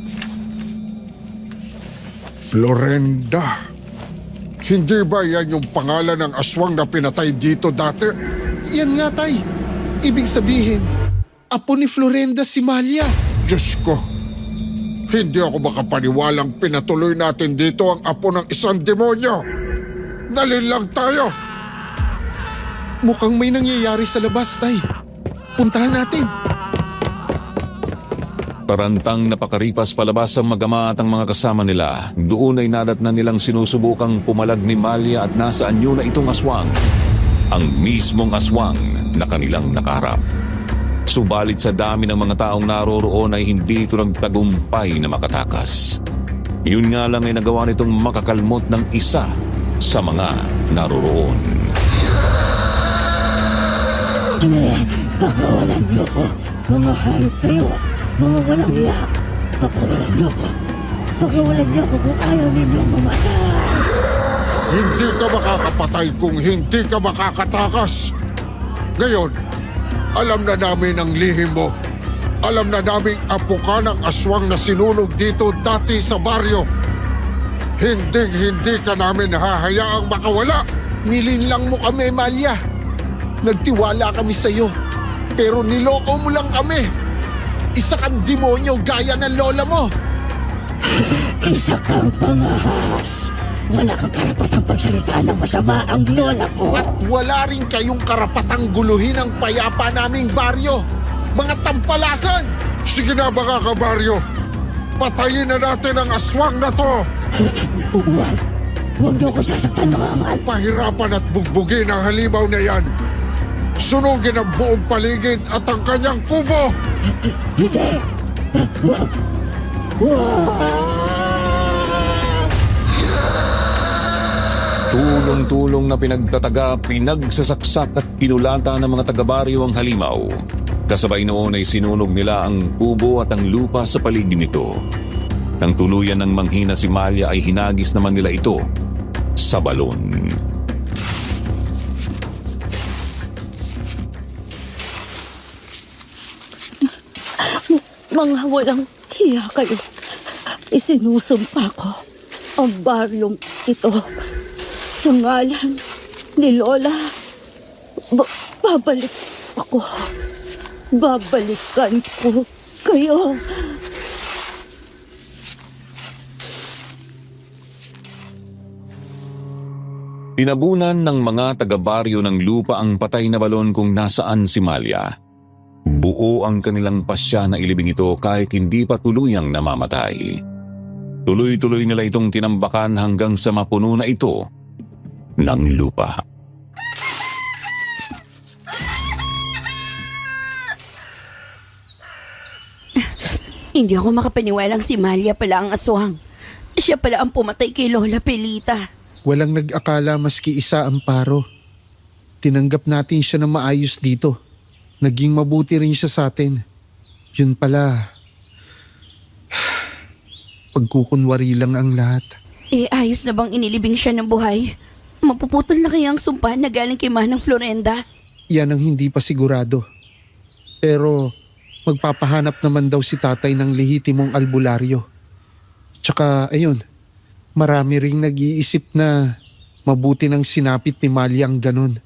Florenda? Hindi ba yan yung pangalan ng aswang na pinatay dito dati? Yan nga, tay! Ibig sabihin, apo ni Florenda si Malia. Diyos ko, hindi ako makapaniwalang pinatuloy natin dito ang apo ng isang demonyo. Dali lang tayo. Mukhang may nangyayari sa labas, tay. Puntahan natin. Tarantang napakaripas palabas ang mag-ama at ang mga kasama nila. Doon ay nadatnan nilang sinusubukang pumalag ni Malia at nasa anyo na itong aswang. Ang mismong aswang na kanilang nakaharap. Subalit sa dami ng mga taong naroroon ay hindi ito nagtagumpay na makatakas. Yun nga lang ay nagawa nitong makakalmot ng isa sa mga naroroon. Pakawalan niyo ko, mga hayop kayo, mga walang iya. Pakawalan niyo ko. Pakawalan niyo ko kung ayaw ninyong mamatay. Hindi ka makakapatay kung hindi ka makakatakas. Ngayon, alam na namin ang lihim mo. Alam na namin apo ka ng aswang na sinunog dito dati sa baryo. Hindi ka namin hahayaang makawala. Nilinlang mo kami, Malia. Nagtiwala kami sa iyo. Pero niloko mo lang kami. Isa kang demonyo gaya ng lola mo. Isa kang pangahas. Wala kang karapatang pagsalita ng masama ang lola ko. At wala rin kayong karapatang guluhin ang payapa naming baryo. Mga tampalasan! Sige na mga kabaryo. Patayin na natin ang aswang na to. Huwag niyo ko sasaktan, mga mahal. Pahirapan at bugbugin ang halimaw na yan. Sunugin ang buong paligid at ang kanyang kubo. Hindi! Huwag! Tulong-tulong na pinagtataga, pinagsasaksak at kinulata ng mga taga-baryo ang halimaw. Kasabay noon ay sinunog nila ang kubo at ang lupa sa paligid nito. Nang tuluyan ng manghina si Malia ay hinagis naman nila ito sa balon. Mga walang hiya kayo. Isinusumpa ko ang baryong ito sa ngalan ni Lola. Babalik ako. Babalikan ko kayo. Tinabunan ng mga taga-baryo ng lupa ang patay na balon kung nasaan si Malia. Buo ang kanilang pasya na ilibing ito kahit hindi pa tuluyang namamatay. Tuloy-tuloy nila itong tinambakan hanggang sa mapuno na ito ng lupa. Hindi ako makapaniwalang si Malia pala ang aswang. Siya pala ang pumatay kay Lola Pilita. Walang nag-akala maski isa, Amparo. Tinanggap natin siya na maayos dito. Naging mabuti rin siya sa atin. Yun pala, pagkukunwari lang ang lahat. Ayos na bang inilibing siya ng buhay? Mapuputol na kaya ang sumpa na galing kay Manang Florenda? Yan ang hindi pa sigurado. Pero magpapahanap naman daw si tatay ng lehitimong albularyo. Tsaka ayun, marami ring nag-iisip na mabuti nang sinapit ni Malia ang ganun.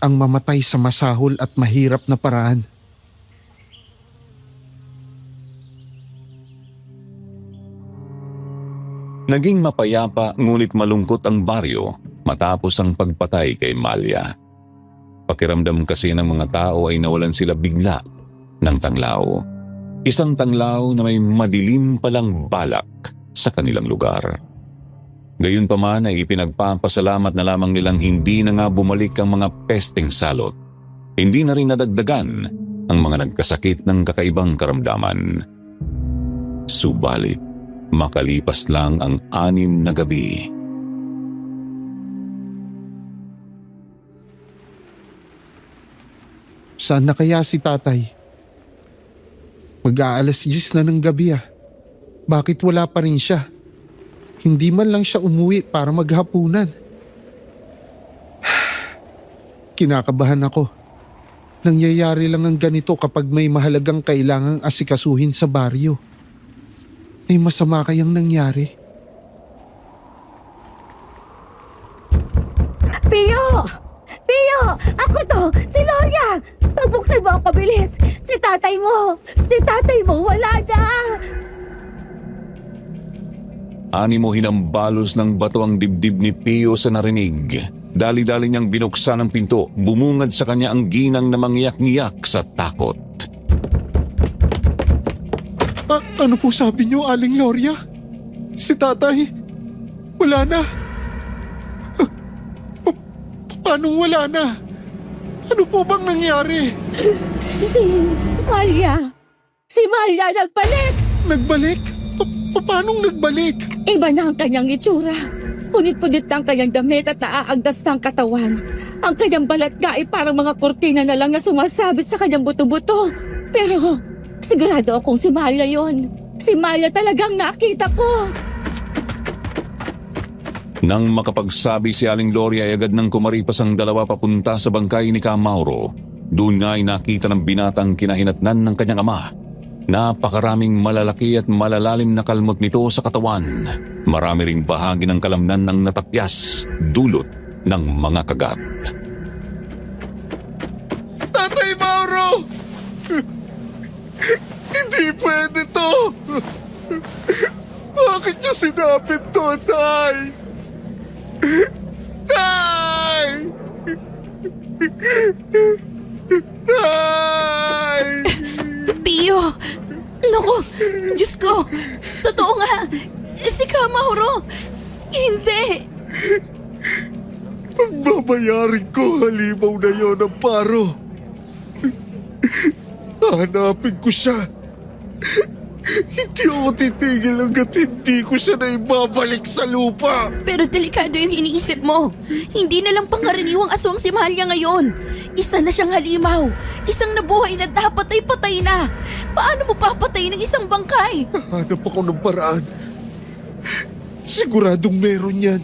Ang mamatay sa masahol at mahirap na paraan. Naging mapayapa ngunit malungkot ang baryo matapos ang pagpatay kay Malia. Pakiramdam kasi ng mga tao ay nawalan sila bigla ng tanglaw. Isang tanglaw na may madilim palang balak sa kanilang lugar. Gayunpaman ay ipinagpapasalamat na lamang nilang hindi na nga bumalik ang mga pesteng salot. Hindi na rin nadagdagan ang mga nagkasakit ng kakaibang karamdaman. Subalit, makalipas lang ang 6 na gabi. Saan na kaya si tatay? Mag-aalas 10 na ng gabi ah. Bakit wala pa rin siya? Hindi man lang siya umuwi para maghapunan. Kinakabahan ako. Nangyayari lang ang ganito kapag may mahalagang kailangang asikasuhin sa baryo. May masama kayang nangyari? Pio! Pio! Ako to! Si Loria! Pagbuksan mo ang pabilis! Si tatay mo! Si tatay mo! Wala na! Animo hinambalos ng bato ang dibdib ni Pio sa narinig. Dali-dali niyang binuksan ang pinto. Bumungad sa kanya ang ginang na mangyak-ngiyak sa takot. Ano po sabi niyo, Aling Loria? Si tatay, wala na. Paanong wala na? Ano po bang nangyari? Si Malia! Si Malia nagbalik! Nagbalik? Paanong nagbalik? Iba na ang kanyang itsura. Punit-punit ang kanyang damit at naaagdas ng katawan. Ang kanyang balat nga ay parang mga kortina na lang na sumasabit sa kanyang buto-buto. Pero sigurado akong si Malia yon. Si Malia talagang nakita ko. Nang makapagsabi si Aling Loria ay agad nang kumaripas ang dalawa papunta sa bangkay ni Ka Mauro. Doon nga ay nakita ng binatang kinahinatnan ng kanyang ama. Napakaraming malalaki at malalalim na kalmot nito sa katawan. Marami ring bahagi ng kalamnan ng natapyas, dulot ng mga kagat. Tatay Mauro! Hindi pwede to! Bakit niyo sinapit to, Tay? Tay! Tay! Pio! Naku! Diyos ko! Totoo nga! Si Ka Mauro! Hindi! Pagbabayarin ko halimaw na yon ang paro. Hanapin ko siya. Hindi ako titigil hanggat hindi ko siya na ibabalik sa lupa. Pero delikado yung iniisip mo. Hindi na lang pangkaraniwang aswang si Mahalya ngayon. Isa na siyang halimaw. Isang nabuhay na dapat ay patay na. Paano mo papatay ng isang bangkay? Hanap ako ng paraan. Siguradong meron yan.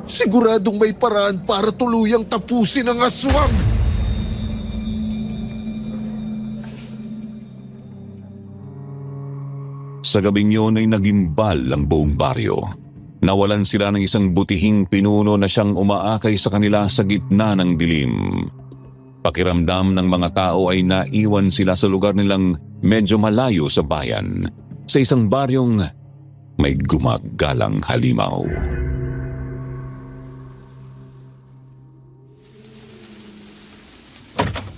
Siguradong may paraan para tuluyang tapusin ang aswang. Sa gabing yun ay nagimbal ang buong baryo. Nawalan sila ng isang butihing pinuno na siyang umaakay sa kanila sa gitna ng dilim. Pakiramdam ng mga tao ay naiwan sila sa lugar nilang medyo malayo sa bayan, sa isang baryong may gumagalang halimaw.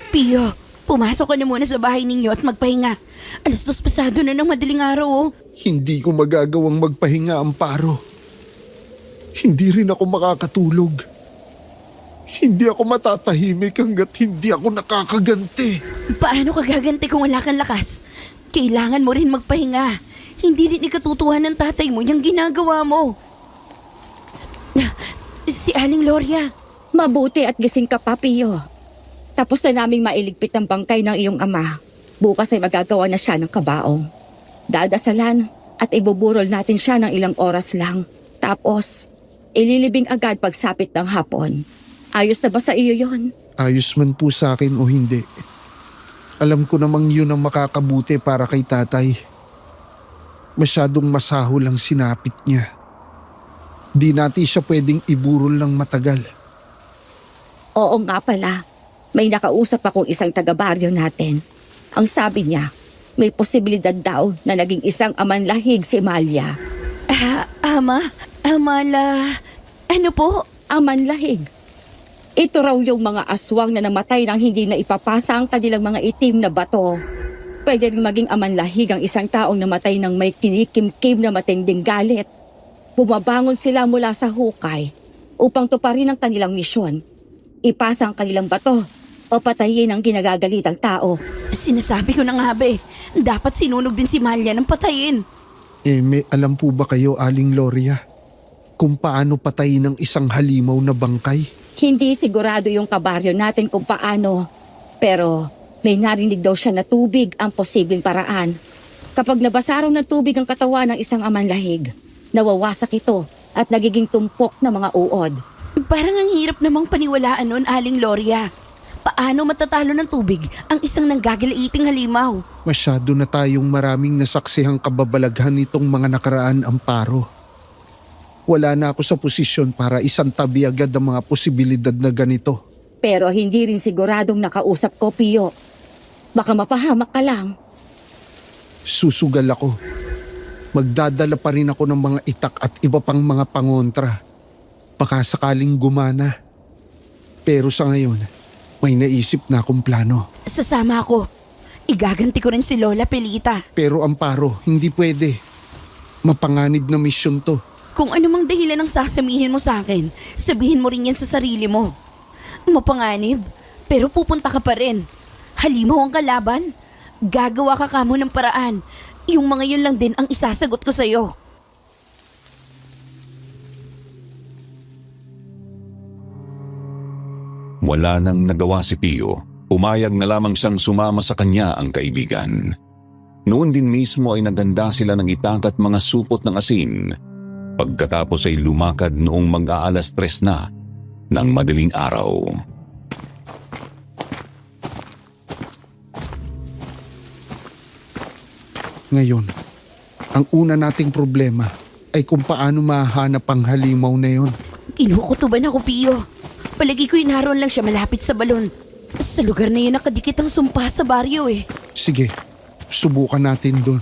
Pio, pumasok ka na muna sa bahay ninyo at magpahinga. 2:00 pasado na ng madaling araw oh. Hindi ko magagawang magpahinga, Amparo. Hindi rin ako makakatulog. Hindi ako matatahimik hanggat hindi ako nakakaganti. Paano ka gaganti kung wala kang lakas? Kailangan mo rin magpahinga. Hindi rin ikatutuhan ng tatay mo yung ginagawa mo. Si Aling Gloria. Mabuti at gising ka pa, Pio. Tapos na naming mailigpit ang bangkay ng iyong ama. Bukas ay magagawa na siya ng kabaong. Dadasalan at ibuburol natin siya ng ilang oras lang. Tapos, ililibing agad pagsapit ng hapon. Ayos na ba sa iyo yon? Ayos man po sa akin o hindi. Alam ko namang yun ang makakabuti para kay tatay. Masyadong masahol ang sinapit niya. Di natin siya pwedeng iburol ng matagal. Oo nga pala. May nakausap akong isang taga-baryo natin. Ang sabi niya, may posibilidad daw na naging isang amanlahig si Mahalya. Ano po? Amanlahig. Ito raw yung mga aswang na namatay nang hindi na ipapasa ang kanilang mga itim na bato. Pwede rin maging amanlahig ang isang taong namatay nang may kinikimkim na matinding galit. Bumabangon sila mula sa hukay upang tuparin ang kanilang misyon. Ipasa ang kanilang bato o patayin ang ginagagalitang tao. Sinasabi ko na nga be, dapat sinunog din si Mahalya ng patayin. May alam po ba kayo, Aling Gloria, kung paano patayin ng isang halimaw na bangkay? Hindi sigurado yung kabaryo natin kung paano. Pero may narinig daw siya na tubig ang posibleng paraan. Kapag nabasa raw ng tubig ang katawan ng isang amanlahig, nawawasak ito at nagiging tumpok na mga uod. Parang ang hirap namang paniwalaan nun, Aling Gloria. Paano matatalo ng tubig ang isang nanggagaliiting halimaw? Masyado na tayong maraming nasaksihang kababalaghan nitong mga nakaraan, Amparo. Wala na ako sa posisyon para isantabi agad ang mga posibilidad na ganito. Pero hindi rin siguradong nakausap ko, Pio. Baka mapahamak ka lang. Susugal ako. Magdadala pa rin ako ng mga itak at iba pang mga pangontra. Baka sakaling gumana. Pero sa ngayon, may naisip na akong plano. Sasama ako. Igaganti ko rin si Lola Pilita. Pero Amparo, hindi pwede. Mapanganib na misyon to. Kung anumang dahilan ang sasamihin mo sa akin, sabihin mo rin yan sa sarili mo. Mapanganib, pero pupunta ka pa rin. Halimaw ang kalaban. Gagawa ka kamo ng paraan. Yung mga yun lang din ang isasagot ko sa'yo. Wala nang nagawa si Pio. Umayag na lamang siyang sumama sa kanya ang kaibigan. Noon din mismo ay naganda sila ng itak at mga supot ng asin. Pagkatapos ay lumakad noong mag-aalas 3 na ng madaling araw. Ngayon, ang una nating problema ay kung paano mahanap ang halimaw na yon. Kinukutuban ako, Pio. Palagi ko'y naroon lang siya malapit sa balon. Sa lugar na yun nakadikit ang sumpa sa baryo eh. Sige, subukan natin doon.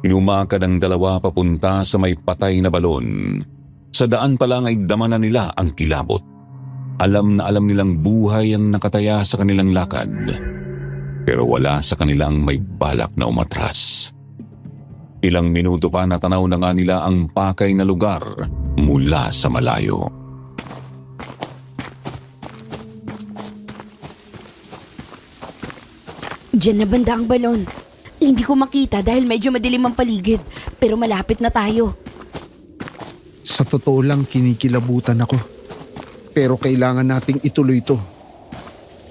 Lumakad ang dalawa papunta sa may patay na balon. Sa daan pa lang ay dama na nila ang kilabot. Alam na alam nilang buhay ang nakataya sa kanilang lakad. Pero wala sa kanilang may balak na umatras. Ilang minuto pa natanaw na nga nila ang pakay na lugar mula sa malayo. Diyan na banda ang balon. Hindi ko makita dahil medyo madilim ang paligid. Pero malapit na tayo. Sa totoo lang, kinikilabutan ako. Pero kailangan nating ituloy to.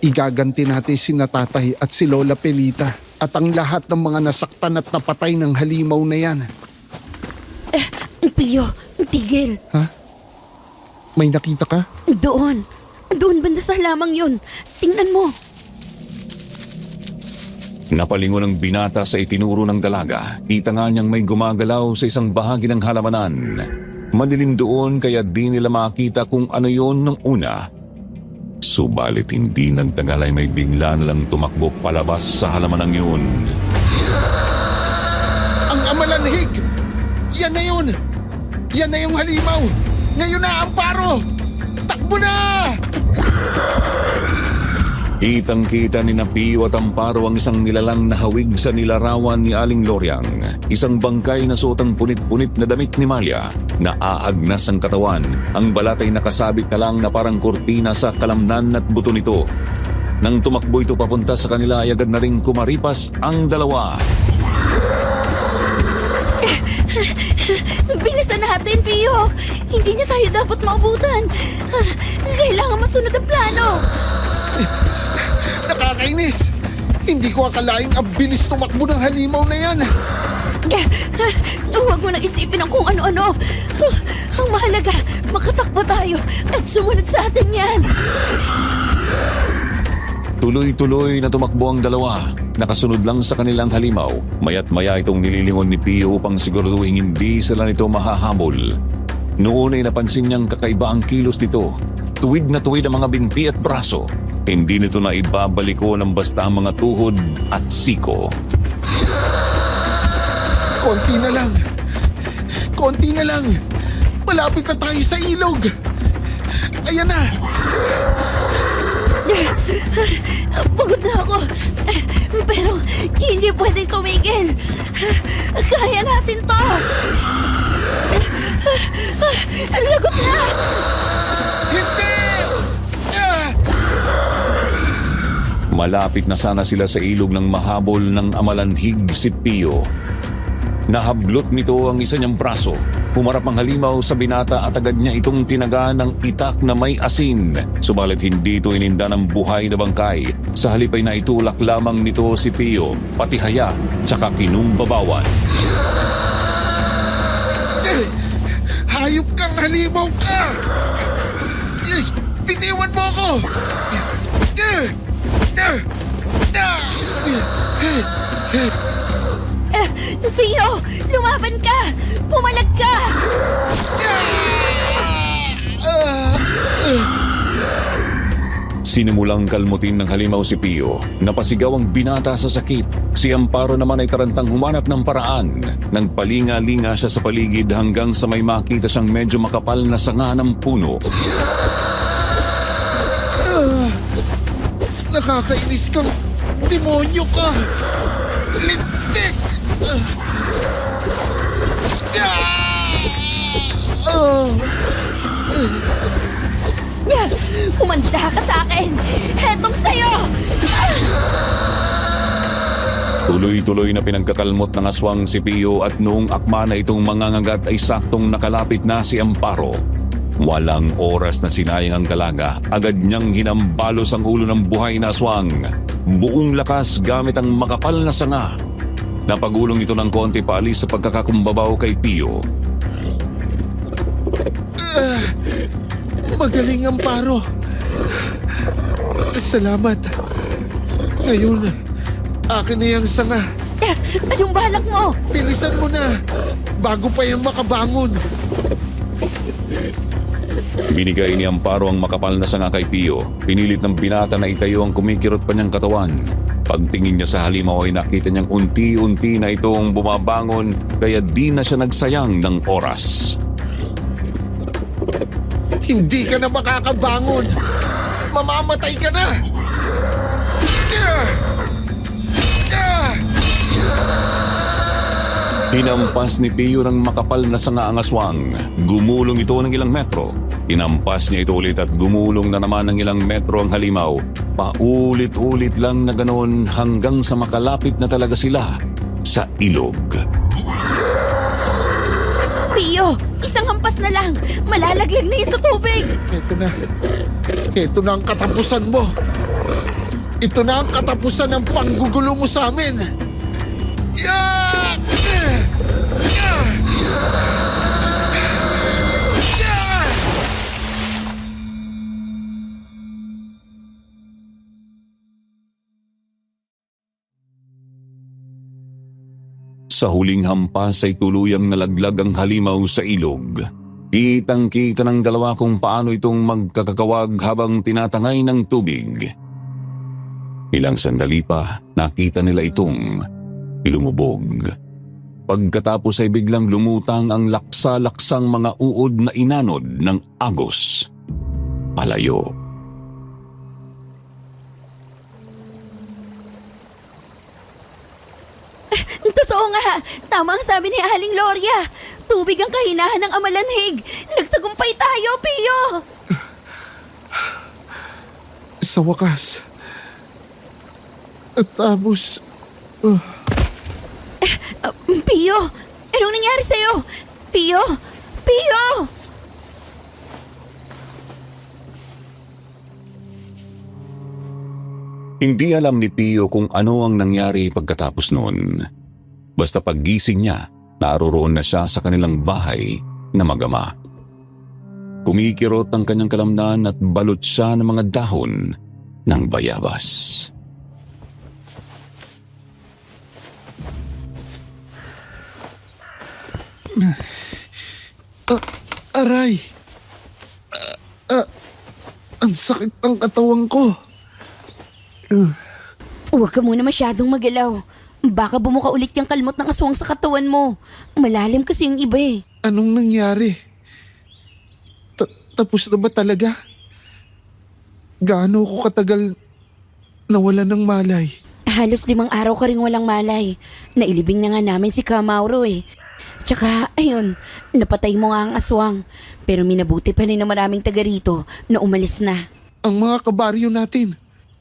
Igaganti natin si Natatay at si Lola Pelita at ang lahat ng mga nasaktan at napatay ng halimaw na yan. Pio, tigil. May nakita ka? Doon. Doon banda sa halamang yun. Tingnan mo. Napalingon ng binata sa itinuro ng dalaga. Kita nga niyang may gumagalaw sa isang bahagi ng halamanan. Madilim doon kaya di nila makita kung ano yon nung una. Subalit hindi nagtagal ay may bigla na lang tumakbo palabas sa halamanang yun. Ang amalanhig! Yan na yun! Yan na yung halimaw! Ngayon na, Amparo! Takbo na! Kitang-kita ni Pio at Amparo ang isang nilalang na hawig sa nilarawan ni Aling Loriang. Isang bangkay na suotang punit-punit na damit ni Malia. Naaagnas ang katawan. Ang balat ay nakasabit na lang na parang kurtina sa kalamnan at buto nito. Nang tumakbo ito papunta sa kanila ay agad na ring kumaripas ang dalawa. Bilisan natin, Pio. Hindi niya tayo dapat maubutan. Kailangan masunod ang plano. Nakakainis! Hindi ko akalaing ang bilis tumakbo ng halimaw na yan. Huwag mo nang isipin ang kung ano-ano. Ang mahalaga, makatakbo tayo at sumunod sa atin yan. Tuloy-tuloy na tumakbo ang dalawa. Nakasunod lang sa kanilang halimaw. Maya't maya itong nililingon ni Pio upang siguraduhin hindi sila nito mahahabol. Noon ay napansin niyang kakaiba ang kilos nito. Tuwid na tuwid ang mga binti at braso. Hindi nito na ibabaliko ng basta ang mga tuhod at siko. Konti na lang. Konti na lang. Malapit na tayo sa ilog. Ayan na. Pagod na ako. Pero hindi pwedeng tumigil. Kaya natin to. Lagot na! Hindi! Malapit na sana sila sa ilog ng mahabol ng amalanhig si Pio. Nahablot nito ang isa niyang braso. Pumarap ang halimaw sa binata at agad niya itong tinaga ng itak na may asin. Subalit hindi ito ininda ng buhay na bangkay. Sa halip ay naitulak lamang nito si Pio, pati haya, tsaka kinumbabawan. Hayop kang halimaw ka! Bitiwan mo ako! Pio, lumaban ka! Pumalag ka! Sinimulang kalmutin ng halimaw si Pio. Napasigaw ang binata sa sakit. Si Amparo naman ay tarantang humanap ng paraan. Nagpalinga-linga siya sa paligid hanggang sa may makita siyang medyo makapal na sanga ng puno. Nakakainis kang demonyo ka! Lintik! Humanda ka sa akin! Hetong sa'yo! Tuloy-tuloy na pinagkakalmot ng aswang si Pio at noong akma na itong mangangagat ay saktong nakalapit na si Amparo. Walang oras na sinayang ang dalaga. Agad niyang hinambalos ang ulo ng buhay na aswang. Buong lakas gamit ang makapal na sanga. Napagulong ito ng konti paalis sa pagkakakumbabaw kay Pio. Magaling, Amparo. Salamat. Ngayon, akin na yung sanga. Anong balak mo? Bilisan mo na, bago pa yung makabangon. Binigay ni Amparo ang makapal na sanga kay Pio. Pinilit ng binata na itayo ang kumikirot pa niyang katawan. Pagtingin niya sa halimaw ay nakita niyang unti-unti na itong bumabangon kaya di na siya nagsayang ng oras. Hindi ka na makakabangon. Mamamatay ka na. Hinampas ni Pio ng makapal na sanga ang aswang. Gumulong ito ng ilang metro. Inampas niya ito ulit at gumulong na naman ng ilang metro ang halimaw. Paulit-ulit lang na ganoon hanggang sa makalapit na talaga sila sa ilog. Pio, isang hampas na lang. Malalaglag na yun sa tubig. Ito na. Ito na ang katapusan mo. Ito na ang katapusan ng panggugulo mo sa amin. Yeah! Yeah! Yeah! Sa huling hampas ay tuluyang nalaglag ang halimaw sa ilog. Kitang-kita ng dalawa kung paano itong magkakawag habang tinatangay ng tubig. Ilang sandali pa, nakita nila itong lumubog. Pagkatapos ay biglang lumutang ang laksa-laksang mga uod na inanod ng agos. Palayo. Totoo nga. Tama ang sabi ni Aling Gloria. Tubig ang kahinahan ng amalanhig. Nagtagumpay tayo, Pio. Sa wakas. At tapos... Pio, anong nangyari sa'yo? Pio! Pio! Hindi alam ni Pio kung ano ang nangyari pagkatapos noon. Basta paggising niya, naroroon na siya sa kanilang bahay na magama. Kumikirot ang kanyang kalamnan at balot siya ng mga dahon ng bayabas. Aray! Ang sakit ng katawan ko. Huwag ka muna masyadong magalaw. Baka bumuka ulit yung kalmot ng aswang sa katawan mo. Malalim kasi yung iba eh. Anong nangyari? Tapos na ba talaga? Gaano ko katagal nawala ng malay? Halos 5 araw ka rin walang malay. Nailibing na nga namin si Kamauro eh. Tsaka, ayun, napatay mo nga ang aswang. Pero minabuti pa rin na maraming taga rito na umalis na. Ang mga kabaryo natin,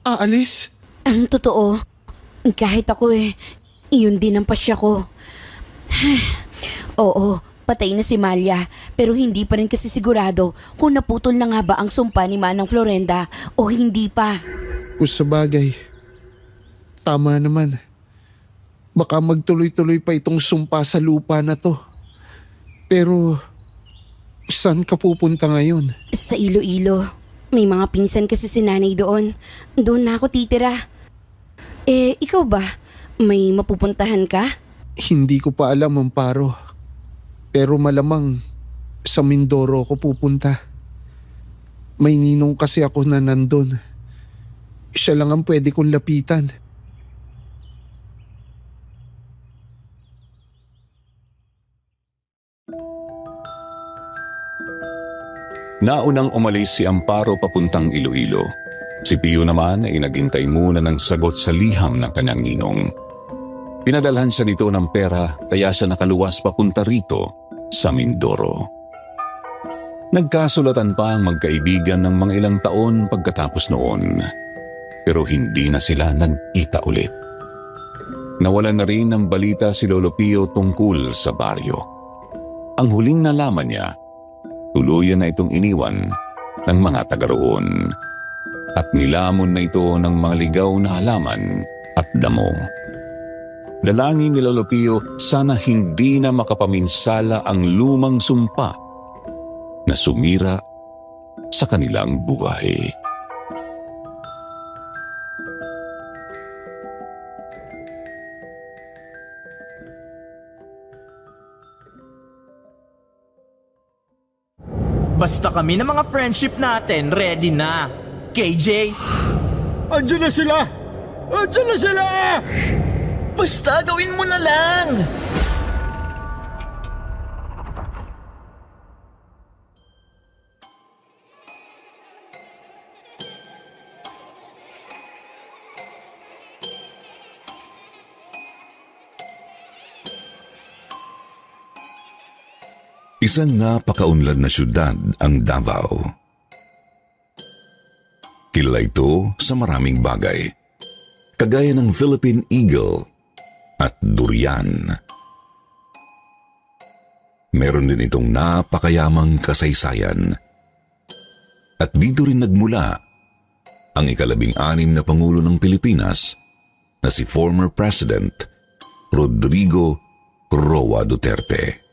aalis? Ang totoo, kahit ako iyon din ang pasya ko. Oo, patay na si Malia, pero hindi pa rin kasi sigurado kung naputol na nga ba ang sumpa ni Manang Florenda o hindi pa. Kung sa bagay, tama naman. Baka magtuloy-tuloy pa itong sumpa sa lupa na to. Pero, saan ka pupunta ngayon? Sa Iloilo, may mga pinsan kasi si nanay doon. Doon na ako titira. Ikaw ba? May mapupuntahan ka? Hindi ko pa alam, Amparo. Pero malamang sa Mindoro ako pupunta. May ninong kasi ako na nandun. Siya lang ang pwede kong lapitan. Naunang umalis si Amparo papuntang Iloilo. Si Pio naman ay naghintay muna ng sagot sa liham ng kanyang ninong. Pinadalhan siya nito ng pera kaya siya nakaluwas papunta rito sa Mindoro. Nagkasulatan pa ang magkaibigan ng mga ilang taon pagkatapos noon. Pero hindi na sila nagkita ulit. Nawalan na rin ng balita si Lolo Pio tungkol sa baryo. Ang huling nalaman niya, tuluyan na itong iniwan ng mga taga roon. At nilamon na ito ng mga ligaw na halaman at damo. Dalangin ni Lolo Pio, sana hindi na makapaminsala ang lumang sumpa na sumira sa kanilang buhay. Basta kami ng mga friendship natin, ready na. KJ? Andiyan na sila! Andiyan na sila! Basta gawin mo na lang! Isang napakaunlad na syudad ang Davao. Kilala ito sa maraming bagay, kagaya ng Philippine Eagle at durian. Meron din itong napakayamang kasaysayan. At dito rin nagmula ang ika-16 na Pangulo ng Pilipinas na si former President Rodrigo Roa Duterte.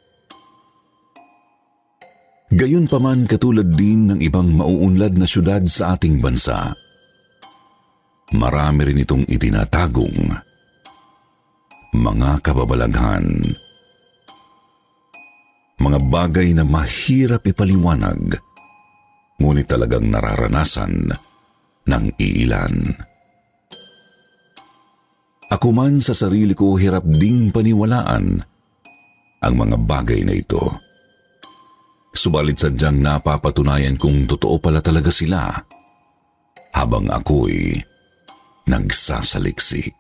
Gayunpaman, katulad din ng ibang mauunlad na syudad sa ating bansa, marami rin itong itinatagong mga kababalaghan. Mga bagay na mahirap ipaliwanag, ngunit talagang nararanasan ng iilan. Ako man sa sarili ko hirap ding paniwalaan ang mga bagay na ito. Subalit sadyang napapatunayan kung totoo pala talaga sila habang ako'y nagsasaliksik.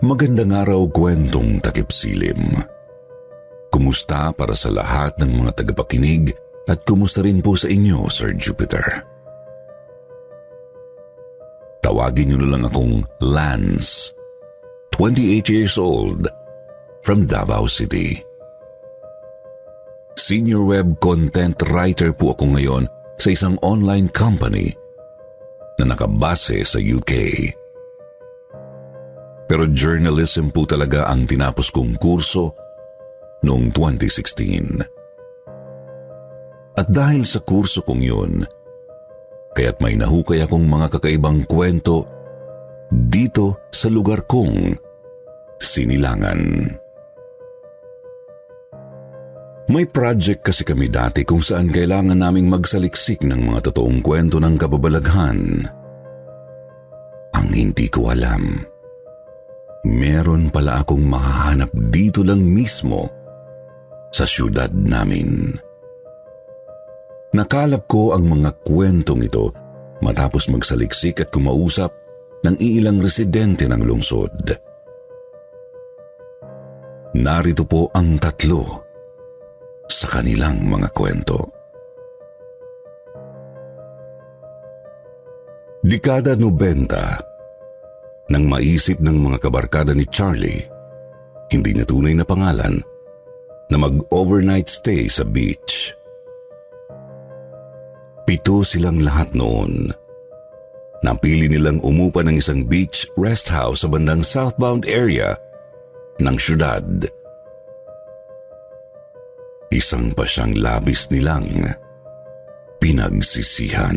Magandang araw, kwentong takipsilim. Kumusta para sa lahat ng mga tagapakinig at kumusta rin po sa inyo, Sir Jupiter? Tawagin niyo na lang akong Lance, 28 years old, from Davao City. Senior web content writer po ako ngayon sa isang online company na nakabase sa UK. Pero journalism po talaga ang tinapos kong kurso noong 2016. At dahil sa kurso kong yun, kaya't may nahukay akong mga kakaibang kwento dito sa lugar kong Sinilangan. May project kasi kami dati kung saan kailangan naming magsaliksik ng mga totoong kwento ng kababalaghan. Ang hindi ko alam, meron pala akong mahahanap dito lang mismo sa syudad namin. Nakalap ko ang mga kwentong ito matapos magsaliksik at kumausap ng iilang residente ng lungsod. Narito po ang 3 sa kanilang mga kwento. Dekada 90, nang maisip ng mga kabarkada ni Charlie, hindi na tunay na pangalan, na mag-overnight stay sa beach. 7 silang lahat noon. Napili nilang umupa ng isang beach rest house sa bandang southbound area ng syudad. Isang pa siyang labis nilang pinagsisihan.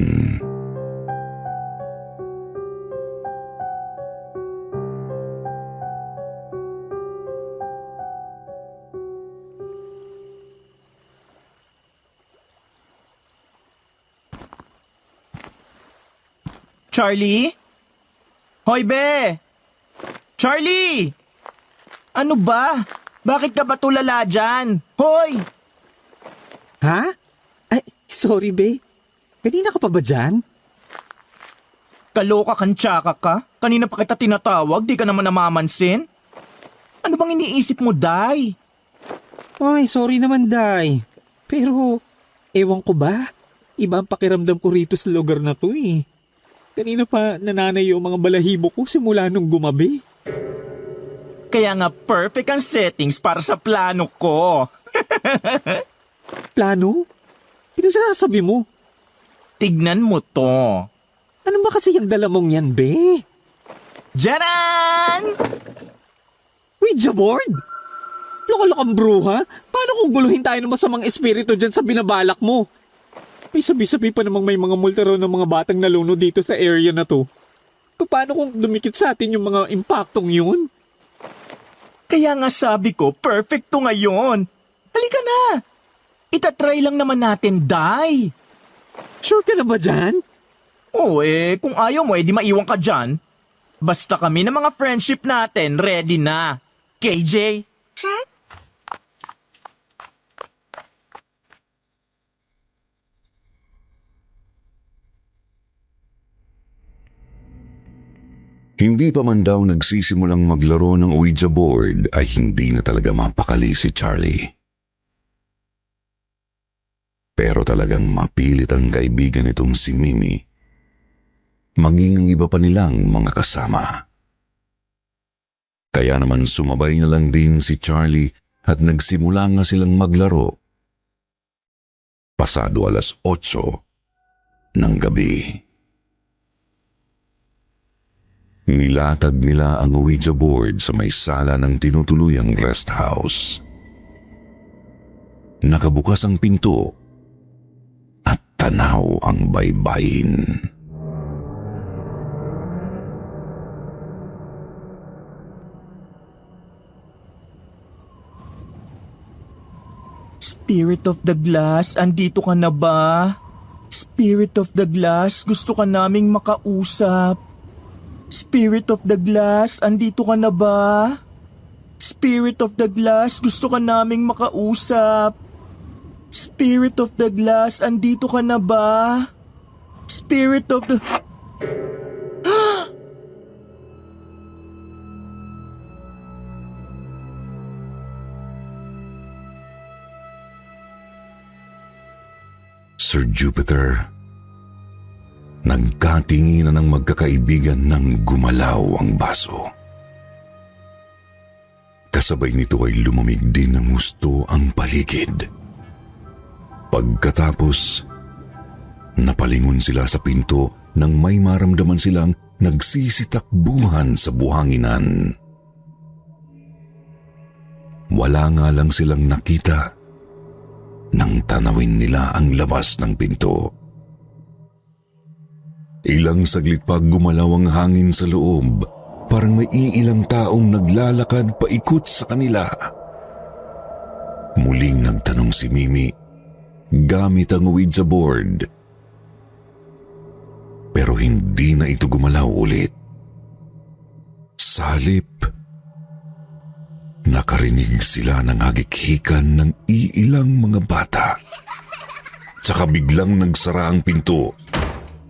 Charlie? Hoy, be! Charlie! Ano ba? Bakit ka ba tulala dyan? Hoy! Ha? Ay, sorry, be. Kanina ka pa ba dyan? Kaloka kang tsaka ka? Kanina pa kita tinatawag, di ka naman namamansin? Ano bang iniisip mo, Day? Ay, sorry naman, Day. Pero, ewan ko ba? Iba ang pakiramdam ko rito sa lugar na to eh. Kanina pa nananay yung mga balahibo ko simula nung gumabi. Kaya nga perfect ang settings para sa plano ko. Plano? Pinagsasabi mo? Tignan mo to. Ano ba kasi yung dala mong yan, be? Jaran! Ouija board? Loko-lokang bruha? Paano kung guluhin tayo ng masamang espiritu dyan sa binabalak mo? May sabi-sabi pa namang may mga multa raw ng mga batang naluno dito sa area na to. Paano kung dumikit sa atin yung mga impaktong yun? Kaya nga sabi ko, perfect to ngayon. Halika na! Itatry lang naman natin, Day. Sure ka na ba dyan? Oo kung ayaw mo, di maiwan ka dyan. Basta kami ng mga friendship natin, ready na. KJ? Hindi pa man daw nagsisimulang maglaro ng Ouija board ay hindi na talaga mapakali si Charlie. Pero talagang mapilit ang kaibigan nitong si Mimi, maging ang iba pa nilang mga kasama. Kaya naman sumabay na lang din si Charlie at nagsimula nga silang maglaro. Pasado 8:00 ng gabi. Nilatag nila ang Ouija board sa may sala ng tinutuluyang rest house. Nakabukas ang pinto at tanaw ang baybayin. Spirit of the Glass, andito ka na ba? Spirit of the Glass, gusto ka naming makausap. Spirit of the Glass, andito ka na ba? Spirit of the Glass, gusto ka naming makausap. Spirit of the Glass, andito ka na ba? Spirit of the... Sir Jupiter, nagkatinginan ng magkakaibigan nang gumalaw ang baso. Kasabay nito ay lumamig din ng husto ang paligid. Pagkatapos, napalingon sila sa pinto nang may maramdaman silang nagsisitakbuhan sa buhanginan. Wala nga lang silang nakita nang tanawin nila ang labas ng pinto. Ilang saglit pa gumalaw ang hangin sa loob, parang may iilang taong naglalakad paikot sa kanila. Muling nagtanong si Mimi gamit ang Ouija board. Pero hindi na ito gumalaw ulit. Salip, nakarinig sila ng hagikhikan ng iilang mga bata. Tsaka biglang nagsara ang pinto.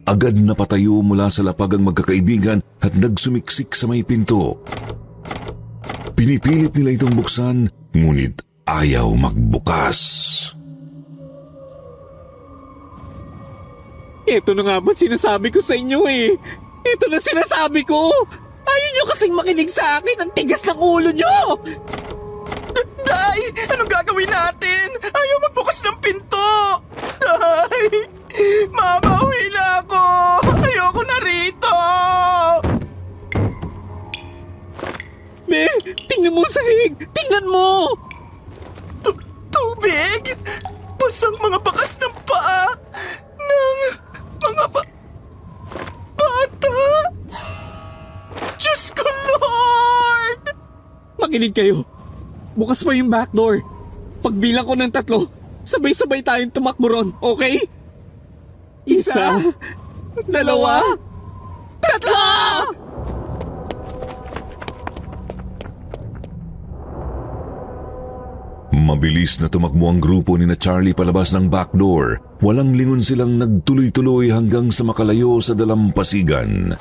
Agad na patayo mula sa lapag ang magkakaibigan at nagsumiksik sa may pinto. Pinipilit nila itong buksan, ngunit ayaw magbukas. Ito na nga ba't sinasabi ko sa inyo eh? Ito na sinasabi ko! Ayaw nyo kasing makinig sa akin! Ang tigas ng ulo nyo! Day! Anong gagawin natin? Ayaw magbukas ng pinto! Day! Mama, uwi na ako! Ayoko na rito! Be, tingnan mo sa sahig! Tingnan mo! Tubig? Basang mga bakas ng paa ng mga bata? Diyos ko, Lord! Makinig kayo. Bukas pa yung back door. Pagbilang ko ng 3, sabay-sabay tayong tumakbo ron, okay? 1, 2, 3! Mabilis na tumakbo ang grupo ni na Charlie palabas ng back door. Walang lingon silang nagtuloy-tuloy hanggang sa makalayo sa dalampasigan.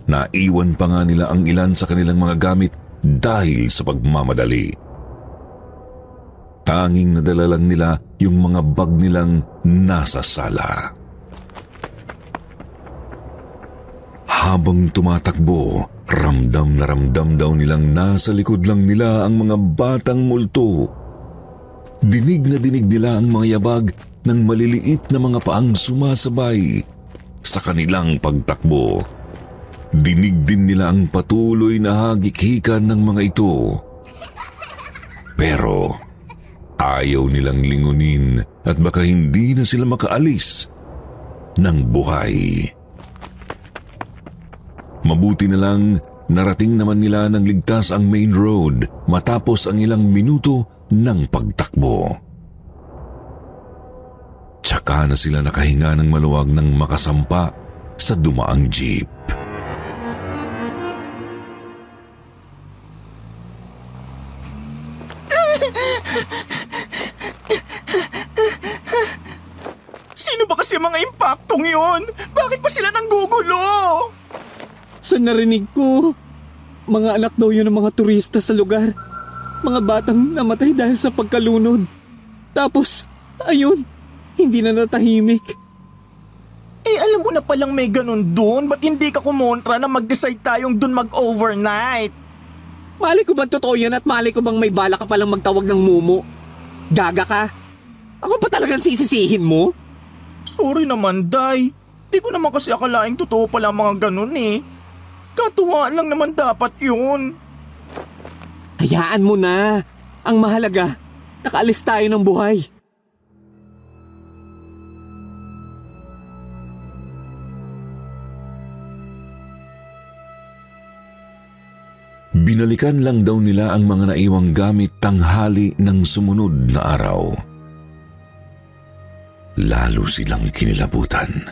Naiwan pa nga nila ang ilan sa kanilang mga gamit dahil sa pagmamadali. Tanging nadala lang nila yung mga bag nilang nasa sala. Habang tumatakbo, ramdam na ramdam daw nilang nasa likod lang nila ang mga batang multo. Dinig na dinig nila ang mga yabag ng maliliit na mga paang sumasabay sa kanilang pagtakbo. Dinig din nila ang patuloy na hagikhikan ng mga ito. Pero ayaw nilang lingunin at baka hindi na sila makaalis ng buhay. Mabuti na lang narating naman nila ng ligtas ang main road matapos ang ilang minuto ng pagtakbo. Tsaka na sila nakahinga ng maluwag ng makasampa sa dumaang jeep. Sino ba kasi mga impaktong yun? Bakit pa sila nanggugulo? Sa narinig ko, mga anak daw yun ng mga turista sa lugar. Mga batang namatay dahil sa pagkalunod. Tapos, ayun, hindi na natahimik. Eh alam mo na palang may ganun dun, ba't hindi ka kumontra na mag-decide tayong dun mag-overnight? Mali ko bang totoo yan at mali ko bang may bala ka palang magtawag ng mumu? Gaga ka? Ako pa talagang sisisihin mo? Sorry naman, Day. Di ko naman kasi akalaing totoo pala mga ganun eh. Katuwaan lang naman dapat yun. Hayaan mo na. Ang mahalaga, nakaalis tayo ng buhay. Binalikan lang daw nila ang mga naiwang gamit tanghali ng sumunod na araw. Lalo silang kinilabutan.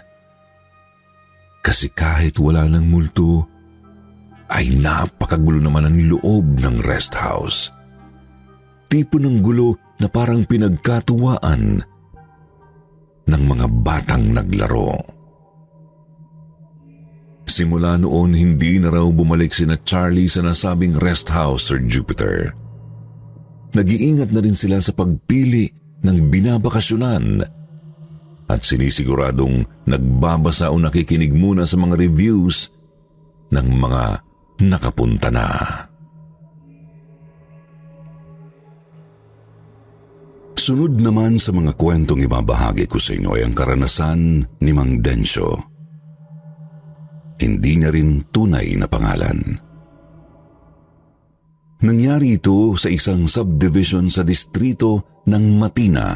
Kasi kahit wala ng multo, ay napakagulo naman ang loob ng rest house. Tipo ng gulo na parang pinagkatuwaan ng mga batang naglaro. Simula noon, hindi na raw bumalik sina Charlie sa nasabing rest house, Sir Jupiter. Nag-iingat na rin sila sa pagpili ng binabakasyonan at sinisiguradong nagbabasa o nakikinig muna sa mga reviews ng mga nakapunta na. Sunod naman sa mga kwentong ibabahagi ko sa inyo ay ang karanasan ni Mang Densyo. Hindi niya rin tunay na pangalan. Nangyari ito sa isang subdivision sa distrito ng Matina,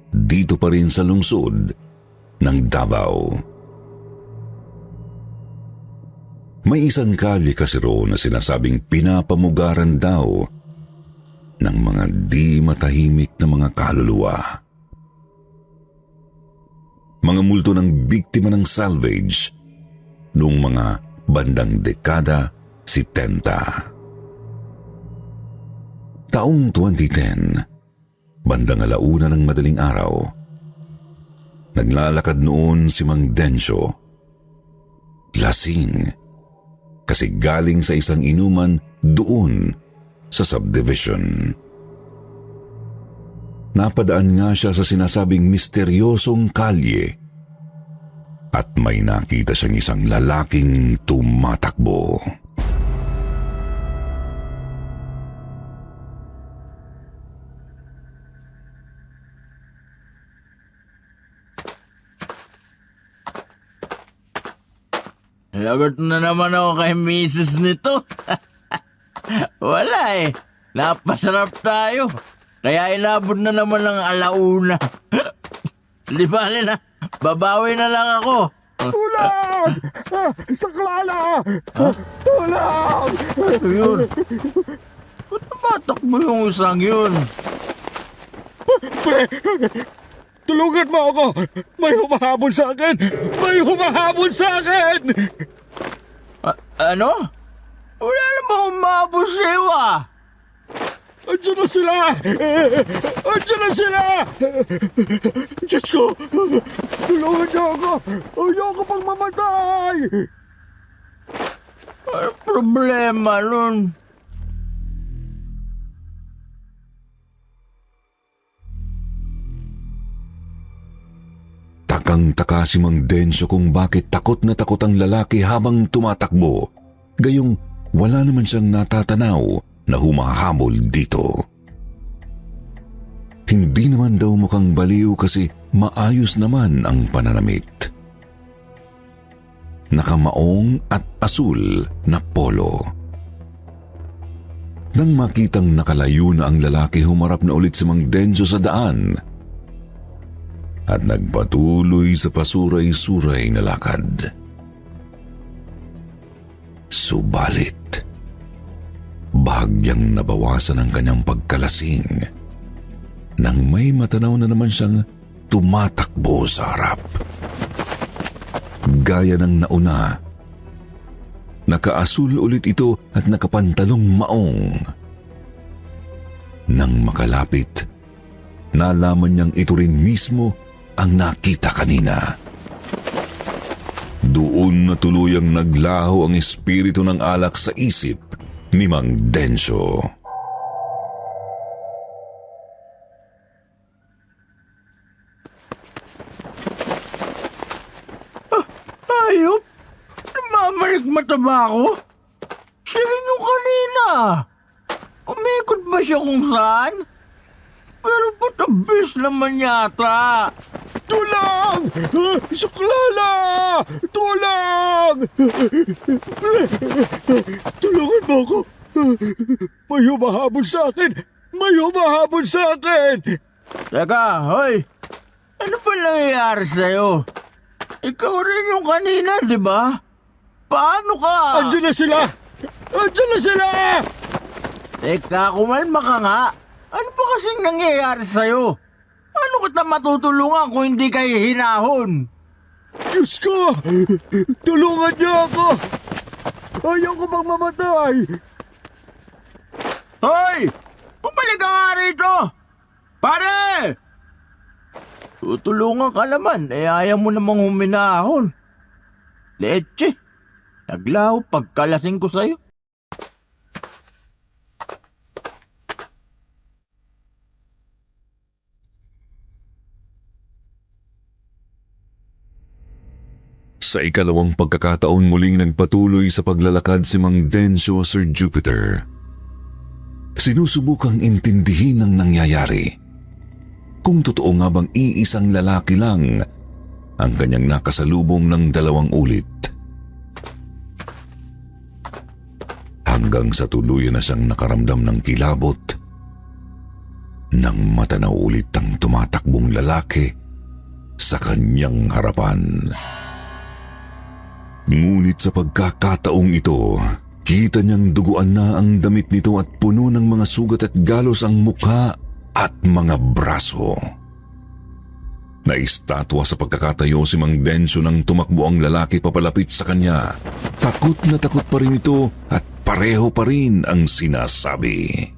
dito pa rin sa lungsod ng Davao. May isang kalye kasi roon na sinasabing pinapamugaran daw ng mga di matahimik na mga kaluluwa. Mga multo ng biktima ng salvage noong mga bandang dekada 70. Taong 2010, bandang 1:00 ng madaling araw, naglalakad noon si Mang Densyo. Lasing, kasi galing sa isang inuman doon sa subdivision. Napadaan nga siya sa sinasabing misteryosong kalye at may nakita siyang isang lalaking tumatakbo. Lagot na naman ako kay misis nito. Wala eh. Napasarap tayo. Kaya inabot na naman ng 1:00. Di bale na. Babawi na lang ako. Tulang! Saklala! Tulang! Ano yun? Ba't tumatakbo yung isang yun? Tulungan mo ako! May humahabol sa akin! May humahabol sa akin! Ano? Wala namang umabot sa'yo ah! Andiyan na sila! Andiyan na sila! Diyos ko! Tulungan niyo ako! Ayoko pang mamatay! Ano problema nun? Takang-taka si Mang Densyo kung bakit takot na takot ang lalaki habang tumatakbo. Gayong wala naman siyang natatanaw na humahabol dito. Hindi naman daw mukhang baliw kasi maayos naman ang pananamit. Nakamaong at asul na polo. Nang makitang nakalayo na ang lalaki, humarap na ulit si Mang Densyo sa daan at nagpatuloy sa pasuray-suray na lakad. Subalit, bahagyang nabawasan ang kanyang pagkalasing nang may matanaw na naman siyang tumatakbo sa harap. Gaya ng nauna, nakaasul ulit ito at nakapantalong maong. Nang makalapit, nalaman niyang ito rin mismo ang nakita kanina. Doon na tuluyang naglaho ang espiritu ng alak sa isip ni Mang Densyo. Hayop? Namamalig-mata ba ako? Siya rin yung kanina. Umikot ba siya kung saan? Pero ba't ang bilis naman yata? Tulang! Suklala! Tulang! Tulungan mo ako! May humahabol sa akin! May humahabol sa akin! Teka, hoy! Ano ba nangyayari sa'yo? Ikaw rin yung kanina, di ba? Paano ka? Andiyan na sila! Andiyan na sila! Teka, kumalma ka nga. Ano ba kasing nangyayari sa'yo? Paano kita matutulungan kung hindi kayo hinahon? Diyos ko! Tulungan niyo ako! Ayaw ko bang mamatay! Hoy! Bumalik ka nga rito! Pare! Tutulungan ka naman, ayaw mo namang huminahon. Leche, naglaho pagkalasing ko sa'yo. Sa ikalawang pagkakataon muling nagpatuloy sa paglalakad si Mang Densyo, Sir Jupiter. Sinusubukang intindihin ang nangyayari. Kung totoo nga bang iisang lalaki lang ang kanyang nakasalubong ng 2 ulit. Hanggang sa tuluyan na siyang nakaramdam ng kilabot nang matanaw ulit ang tumatakbong lalaki sa kanyang harapan. Ngunit sa pagkakataong ito, kita niyang duguan na ang damit nito at puno ng mga sugat at galos ang mukha at mga braso. Naistatwa sa pagkakatayo si Mang Densyo nang tumakbo ang lalaki papalapit sa kanya. Takot na takot pa rin ito at pareho pa rin ang sinasabi.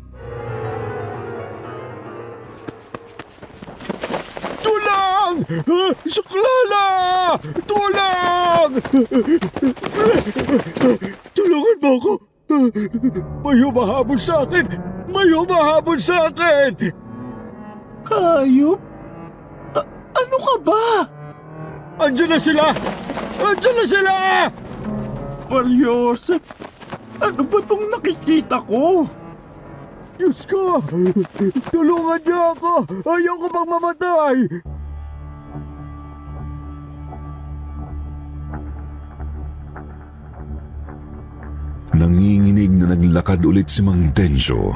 Tulang! Suklala! Tulang! Tulungan mo ako! May humahabol sa akin! May humahabol sa akin! Hayop? Ano ka ba? Andiyan na sila! Andiyan na sila! Mariosep, ano ba tong nakikita ko? Diyos ko! Tulungan niyo ako! Ayaw ko bang mamatay! Nanginginig na naglakad ulit si Mang Densyo.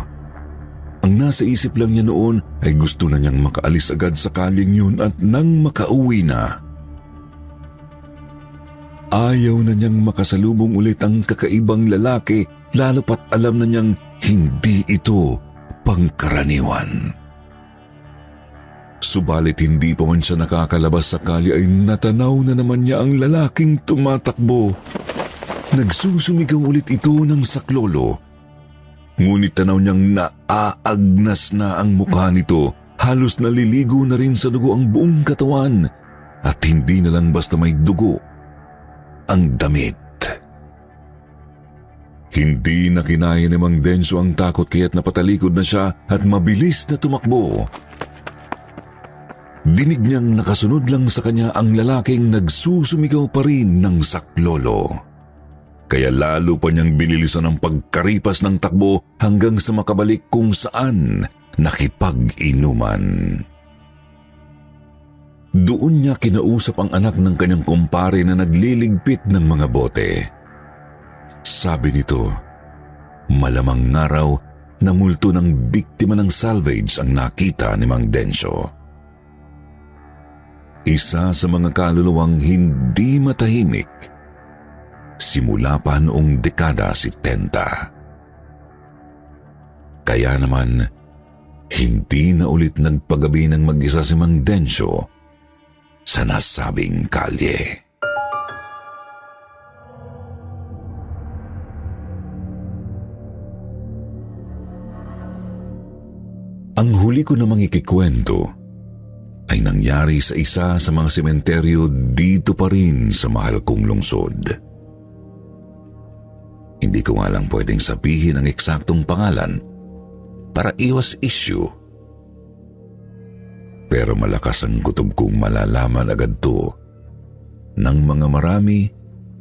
Ang nasa isip lang niya noon ay gusto na niyang makaalis agad sa kaling yun at nang makauwi na. Ayaw na niyang makasalubong ulit ang kakaibang lalaki lalo pat alam na niyang hindi ito pangkaraniwan. Subalit hindi pa man siya nakakalabas sa kalye ay natanaw na naman niya ang lalaking tumatakbo. Nagsusumigaw ulit ito ng saklolo. Ngunit tanaw niyang naaagnas na ang mukha nito. Halos naliligo na rin sa dugo ang buong katawan at hindi na lang basta may dugo ang damit. Hindi na kinaya ni Mang Densyo ang takot kaya't napatalikod na siya at mabilis na tumakbo. Dinig niyang nakasunod lang sa kanya ang lalaking nagsusumigaw pa rin ng saklolo. Kaya lalo pa niyang binilisan ang pagkaripas ng takbo hanggang sa makabalik kung saan nakipag-inuman. Doon niya kinausap ang anak ng kanyang kumpare na nagliligpit ng mga bote. Sabi nito, malamang araw na multo ng biktima ng salvage ang nakita ni Mang Densyo. Isa sa mga kaluluwang hindi matahimik simula pa noong dekada 70. Kaya naman, hindi na ulit nagpagabi ng mag-isa si Mang Densyo sa nasabing kalye. Ang huli ko namang ikikwento ay nangyari sa isa sa mga sementeryo dito pa rin sa mahal kong lungsod. Hindi ko nga lang pwedeng sabihin ang eksaktong pangalan para iwas issue. Pero malakas ang kutob kong malalaman agad to ng mga marami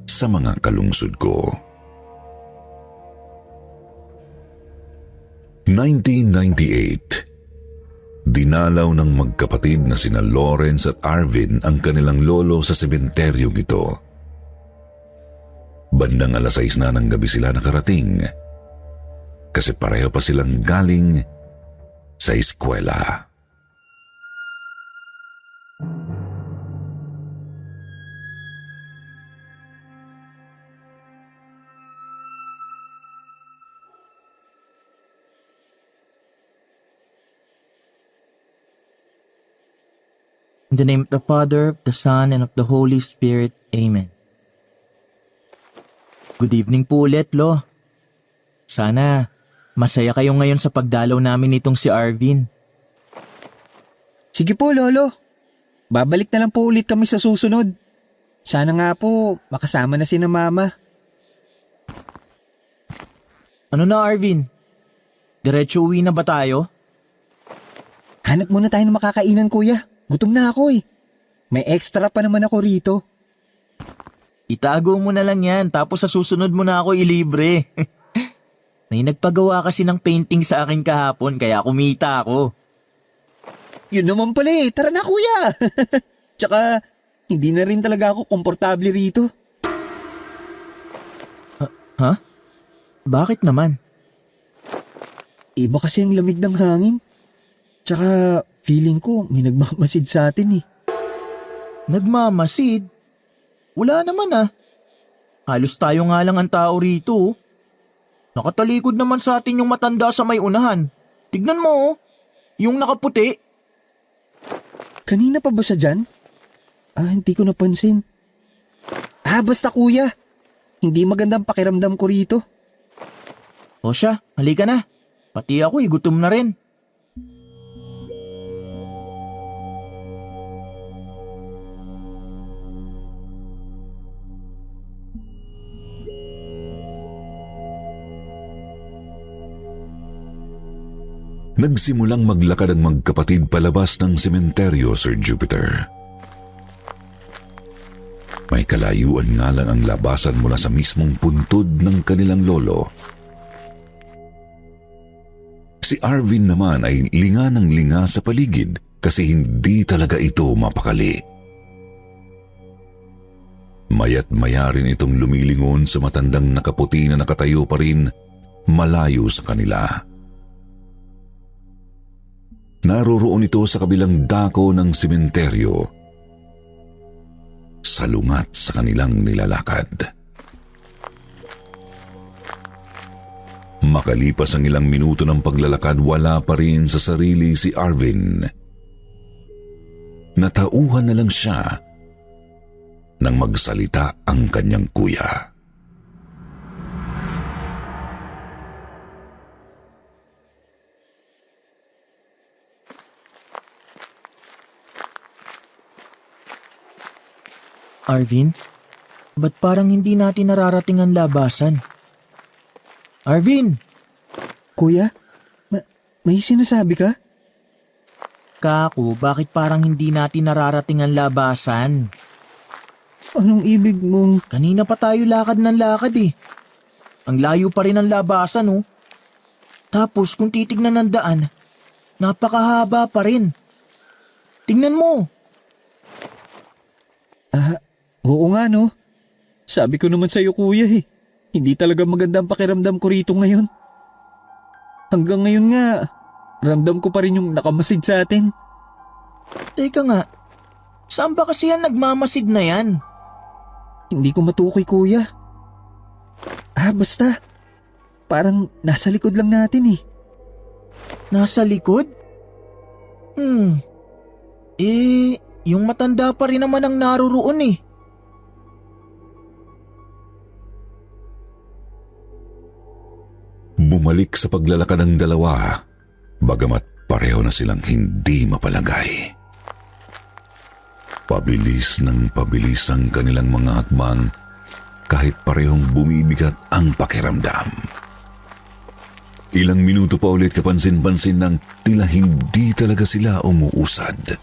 sa mga kalungsod ko. 1998, dinalaw ng magkapatid na sina Lawrence at Arvin ang kanilang lolo sa sementeryong ito. Bandang 6:00 na ng gabi sila nakarating kasi pareho pa silang galing sa eskwela. In the name of the Father, of the Son, and of the Holy Spirit. Amen. Good evening po ulit, Lo. Sana masaya kayo ngayon sa pagdalaw namin nitong si Arvin. Sige po, Lolo. Babalik na lang po ulit kami sa susunod. Sana nga po makasama na si na Mama. Ano na, Arvin? Diretso uwi na ba tayo? Hanap muna tayo ng makakainan, Kuya. Gutom na ako eh. May extra pa naman ako rito. Itago mo na lang yan, tapos sa susunod mo na ako ilibre. May nagpagawa kasi ng painting sa akin kahapon, kaya kumita ako. Yun naman pala eh. Tara na, Kuya. Tsaka, hindi na rin talaga ako komportable rito. Ha? Bakit naman? Iba kasi ang lamig ng hangin. Tsaka, feeling ko may nagmamasid sa atin eh. Nagmamasid? Wala naman ah. Halos tayo nga lang ang tao rito. Nakatalikod naman sa atin yung matanda sa may unahan. Tignan mo, yung nakaputi. Kanina pa ba siya dyan? Hindi ko napansin. Basta Kuya. Hindi magandang pakiramdam ko rito. O siya, halika na. Pati ako gutom na rin. Nagsimulang maglakad ang magkapatid palabas ng sementeryo, Sir Jupiter. May kalayuan nga lang ang labasan mula sa mismong puntod ng kanilang lolo. Si Arvin naman ay linga ng linga sa paligid kasi hindi talaga ito mapakali. Maya't maya rin itong lumilingon sa matandang nakaputi na nakatayo pa rin malayo sa kanila. Naroroon ito sa kabilang dako ng sementeryo, salungat sa kanilang nilalakad. Makalipas ang ilang minuto ng paglalakad, wala pa rin sa sarili si Arvin. Natauhan na lang siya nang magsalita ang kanyang kuya. Arvin, ba't parang hindi natin nararating ang labasan? Arvin! Kuya, may sinasabi ka? Kako, bakit parang hindi natin nararating ang labasan? Anong ibig mong... Kanina pa tayo lakad ng lakad eh. Ang layo pa rin ang labasan oh. Tapos kung titignan ng daan, napakahaba pa rin. Tingnan mo. Oo nga no. Sabi ko naman sa'yo kuya eh. Hindi talaga maganda ang pakiramdam ko rito ngayon. Hanggang ngayon nga, ramdam ko pa rin yung nakamasid sa atin. Teka nga, saan ba kasi yan nagmamasid na yan? Hindi ko matukoy kuya. Basta. Parang nasa likod lang natin eh. Nasa likod? Yung matanda pa rin naman ang naroroon eh. Bumalik sa paglalakad ng dalawa, bagamat pareho na silang hindi mapalagay. Pabilis ng pabilis ang kanilang mga hakbang kahit parehong bumibigat ang pakiramdam. Ilang minuto pa ulit kapansin-pansin nang tila hindi talaga sila umuusad.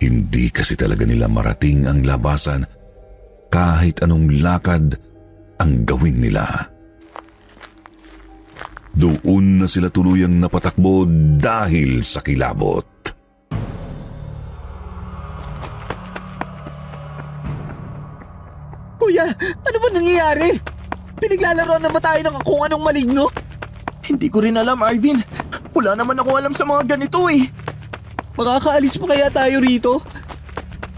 Hindi kasi talaga nila marating ang labasan kahit anong lakad ang gawin nila. Doon na sila tuluyang napatakbo dahil sa kilabot. Kuya, ano ba nangyayari? Pinaglalaroan na ba tayo ng kung anong maligno? Hindi ko rin alam, Arvin. Wala naman ako alam sa mga ganito eh. Makakaalis pa kaya tayo rito?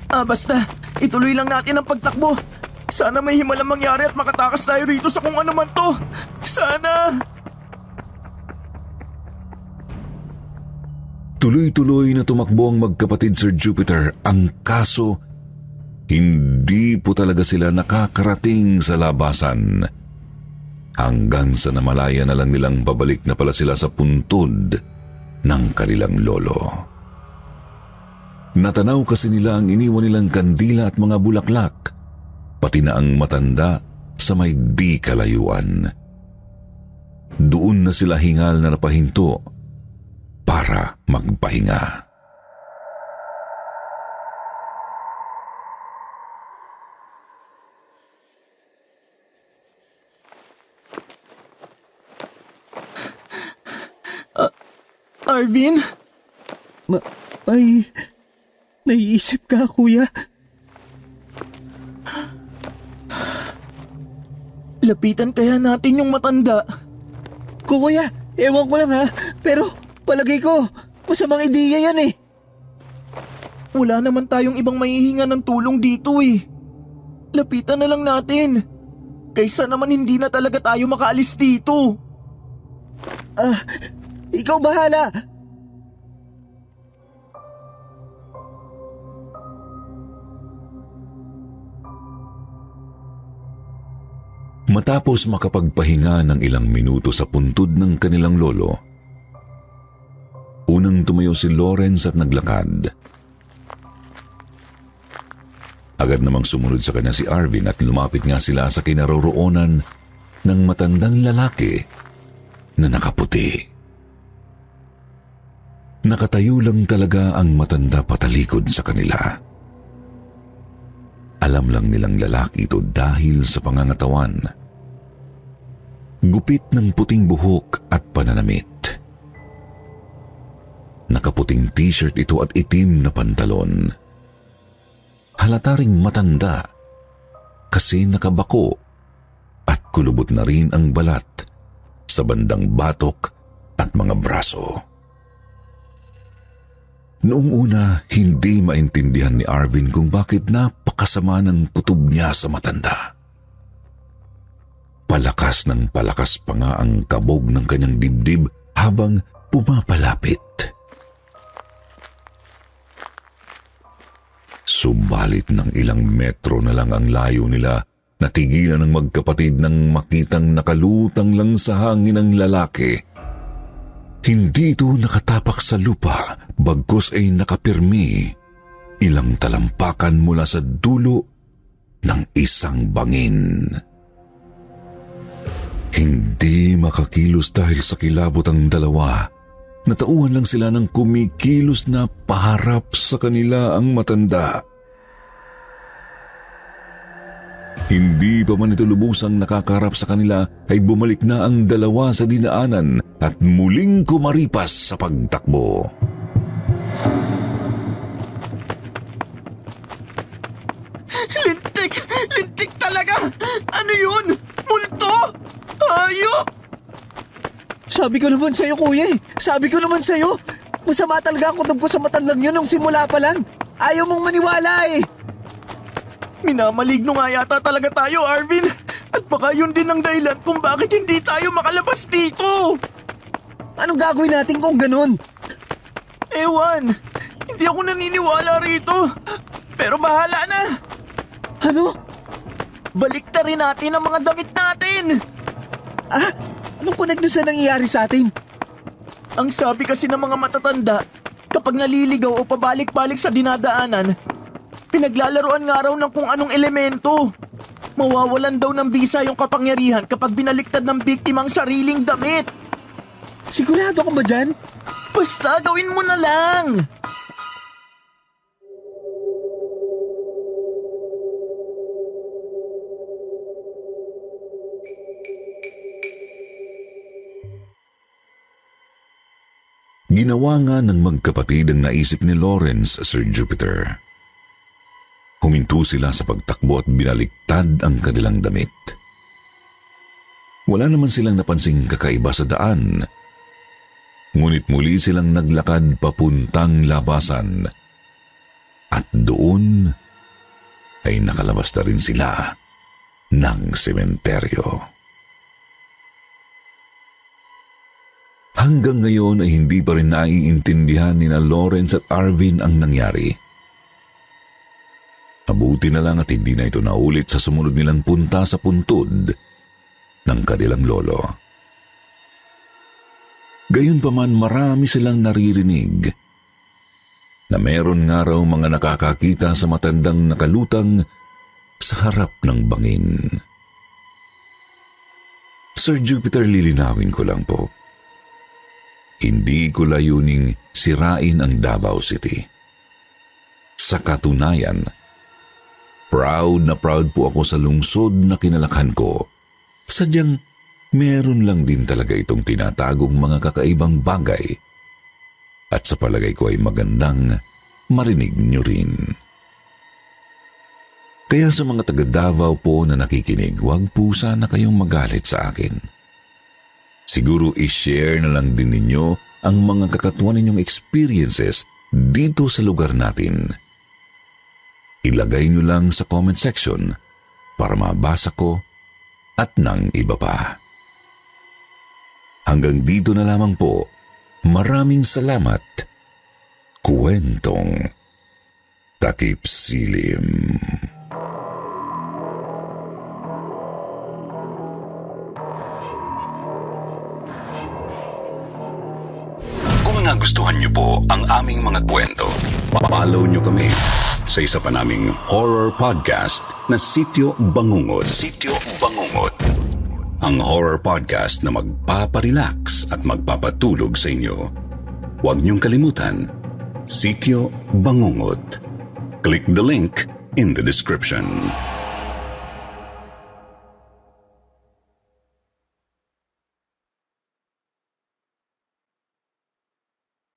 Basta, ituloy lang natin ang pagtakbo. Sana may himalang mangyari at makatakas tayo rito sa kung ano man to. Sana! Tuloy-tuloy na tumakbo ang magkapatid Sir Jupiter. Ang kaso, hindi po talaga sila nakakarating sa labasan. Hanggang sa namalaya na lang nilang babalik na pala sila sa puntod ng kanilang lolo. Natanaw kasi nila ang iniwan nilang kandila at mga bulaklak, pati na ang matanda sa may di kalayuan. Doon na sila hingal na napahinto para magpahinga. Arvin? May naiisip ka, kuya? Lapitan kaya natin yung matanda. Kuya, ewan ko lang ha, pero palagay ko, masamang ideya yan eh. Wala naman tayong ibang mahihinga ng tulong dito eh. Lapitan na lang natin. Kaysa naman hindi na talaga tayo makaalis dito. Ikaw bahala. Matapos makapagpahinga ng ilang minuto sa puntod ng kanilang lolo, unang tumayo si Lawrence at naglakad. Agad namang sumunod sa kanya si Arvin at lumapit nga sila sa kinaroroonan ng matandang lalaki na nakaputi. Nakatayo lang talaga ang matanda patalikod sa kanila. Alam lang nilang lalaki ito dahil sa pangangatawan. Gupit ng puting buhok at pananamit. Nakaputing t-shirt ito at itim na pantalon. Halata ring matanda kasi nakabako at kulubot na rin ang balat sa bandang batok at mga braso. Noong una, hindi maintindihan ni Arvin kung bakit napakasama ng kutob niya sa matanda. Palakas ng palakas pa nga ang kabog ng kanyang dibdib habang pumapalapit. Subalit ng ilang metro na lang ang layo nila, natigilan ng magkapatid nang makitang nakalutang lang sa hangin ang lalaki. Hindi ito nakatapak sa lupa, bagkus ay nakapirmi, ilang talampakan mula sa dulo ng isang bangin. Hindi makakilos dahil sa kilabot ang dalawa. Natauhan lang sila ng kumikilos na paharap sa kanila ang matanda. Hindi pa man ito lubusang nakakarap sa kanila ay bumalik na ang dalawa sa dinaanan at muling kumaripas sa pagtakbo. Lintik! Lintik talaga! Ano yun? Multo? Hayop! Sabi ko naman sa'yo, kuya eh. Sabi ko naman sa'yo. Masama talaga ang kutob ko sa matandang yun nung simula pa lang. Ayaw mong maniwala eh. Minamaligno nga yata talaga tayo, Arvin. At baka yun din ang dahilan kung bakit hindi tayo makalabas dito. Anong gagawin natin kung ganun? Ewan, hindi ako naniniwala rito. Pero bahala na. Ano? Balik na rin natin ang mga damit natin. Anong connect doon sa nangyayari sa atin? Ang sabi kasi ng mga matatanda, Kapag naliligaw o pabalik-balik sa dinadaanan, pinaglalaroan nga raw ng kung anong elemento. Mawawalan daw ng bisa yung kapangyarihan kapag binaliktad ng biktima ang sariling damit. Sigurado ka ba dyan? Basta gawin mo na lang! Ginawa nga ng magkapatid ang naisip ni Lawrence, Sir Jupiter. Huminto sila sa pagtakbo at binaliktad ang kanilang damit. Wala naman silang napansing kakaiba sa daan. Ngunit muli silang naglakad papuntang labasan. At doon ay nakalabas na rin sila ng sementeryo. Hanggang ngayon ay hindi pa rin naiintindihan ni Lawrence at Arvin ang nangyari. Mabuti na lang at hindi na ito naulit sa sumunod nilang punta sa puntod ng kanilang lolo. Gayunpaman marami silang naririnig na meron nga raw mga nakakakita sa matandang nakalutang sa harap ng bangin. Sir Jupiter, lilinawin ko lang po. Hindi ko layuning sirain ang Davao City. Sa katunayan, proud na proud po ako sa lungsod na kinalakhan ko. Sadyang meron lang din talaga itong tinatagong mga kakaibang bagay. At sa palagay ko ay magandang marinig nyo rin. Kaya sa mga taga Davao po na nakikinig, huwag po sana kayong magalit sa akin. Siguro i-share na lang din ninyo ang mga kakatuwa ninyong experiences dito sa lugar natin. Ilagay nyo lang sa comment section para mabasa ko at ng iba pa. Hanggang dito na lamang po. Maraming salamat. Kwentong Takip Silim. Nagustuhan niyo po ang aming mga kwento, follow niyo kami sa isa pa naming horror podcast na Sityo Bangungot. Sityo Bangungot. Ang horror podcast na magpaparelax at magpapatulog sa inyo. Huwag niyong kalimutan, Sityo Bangungot. Click the link in the description.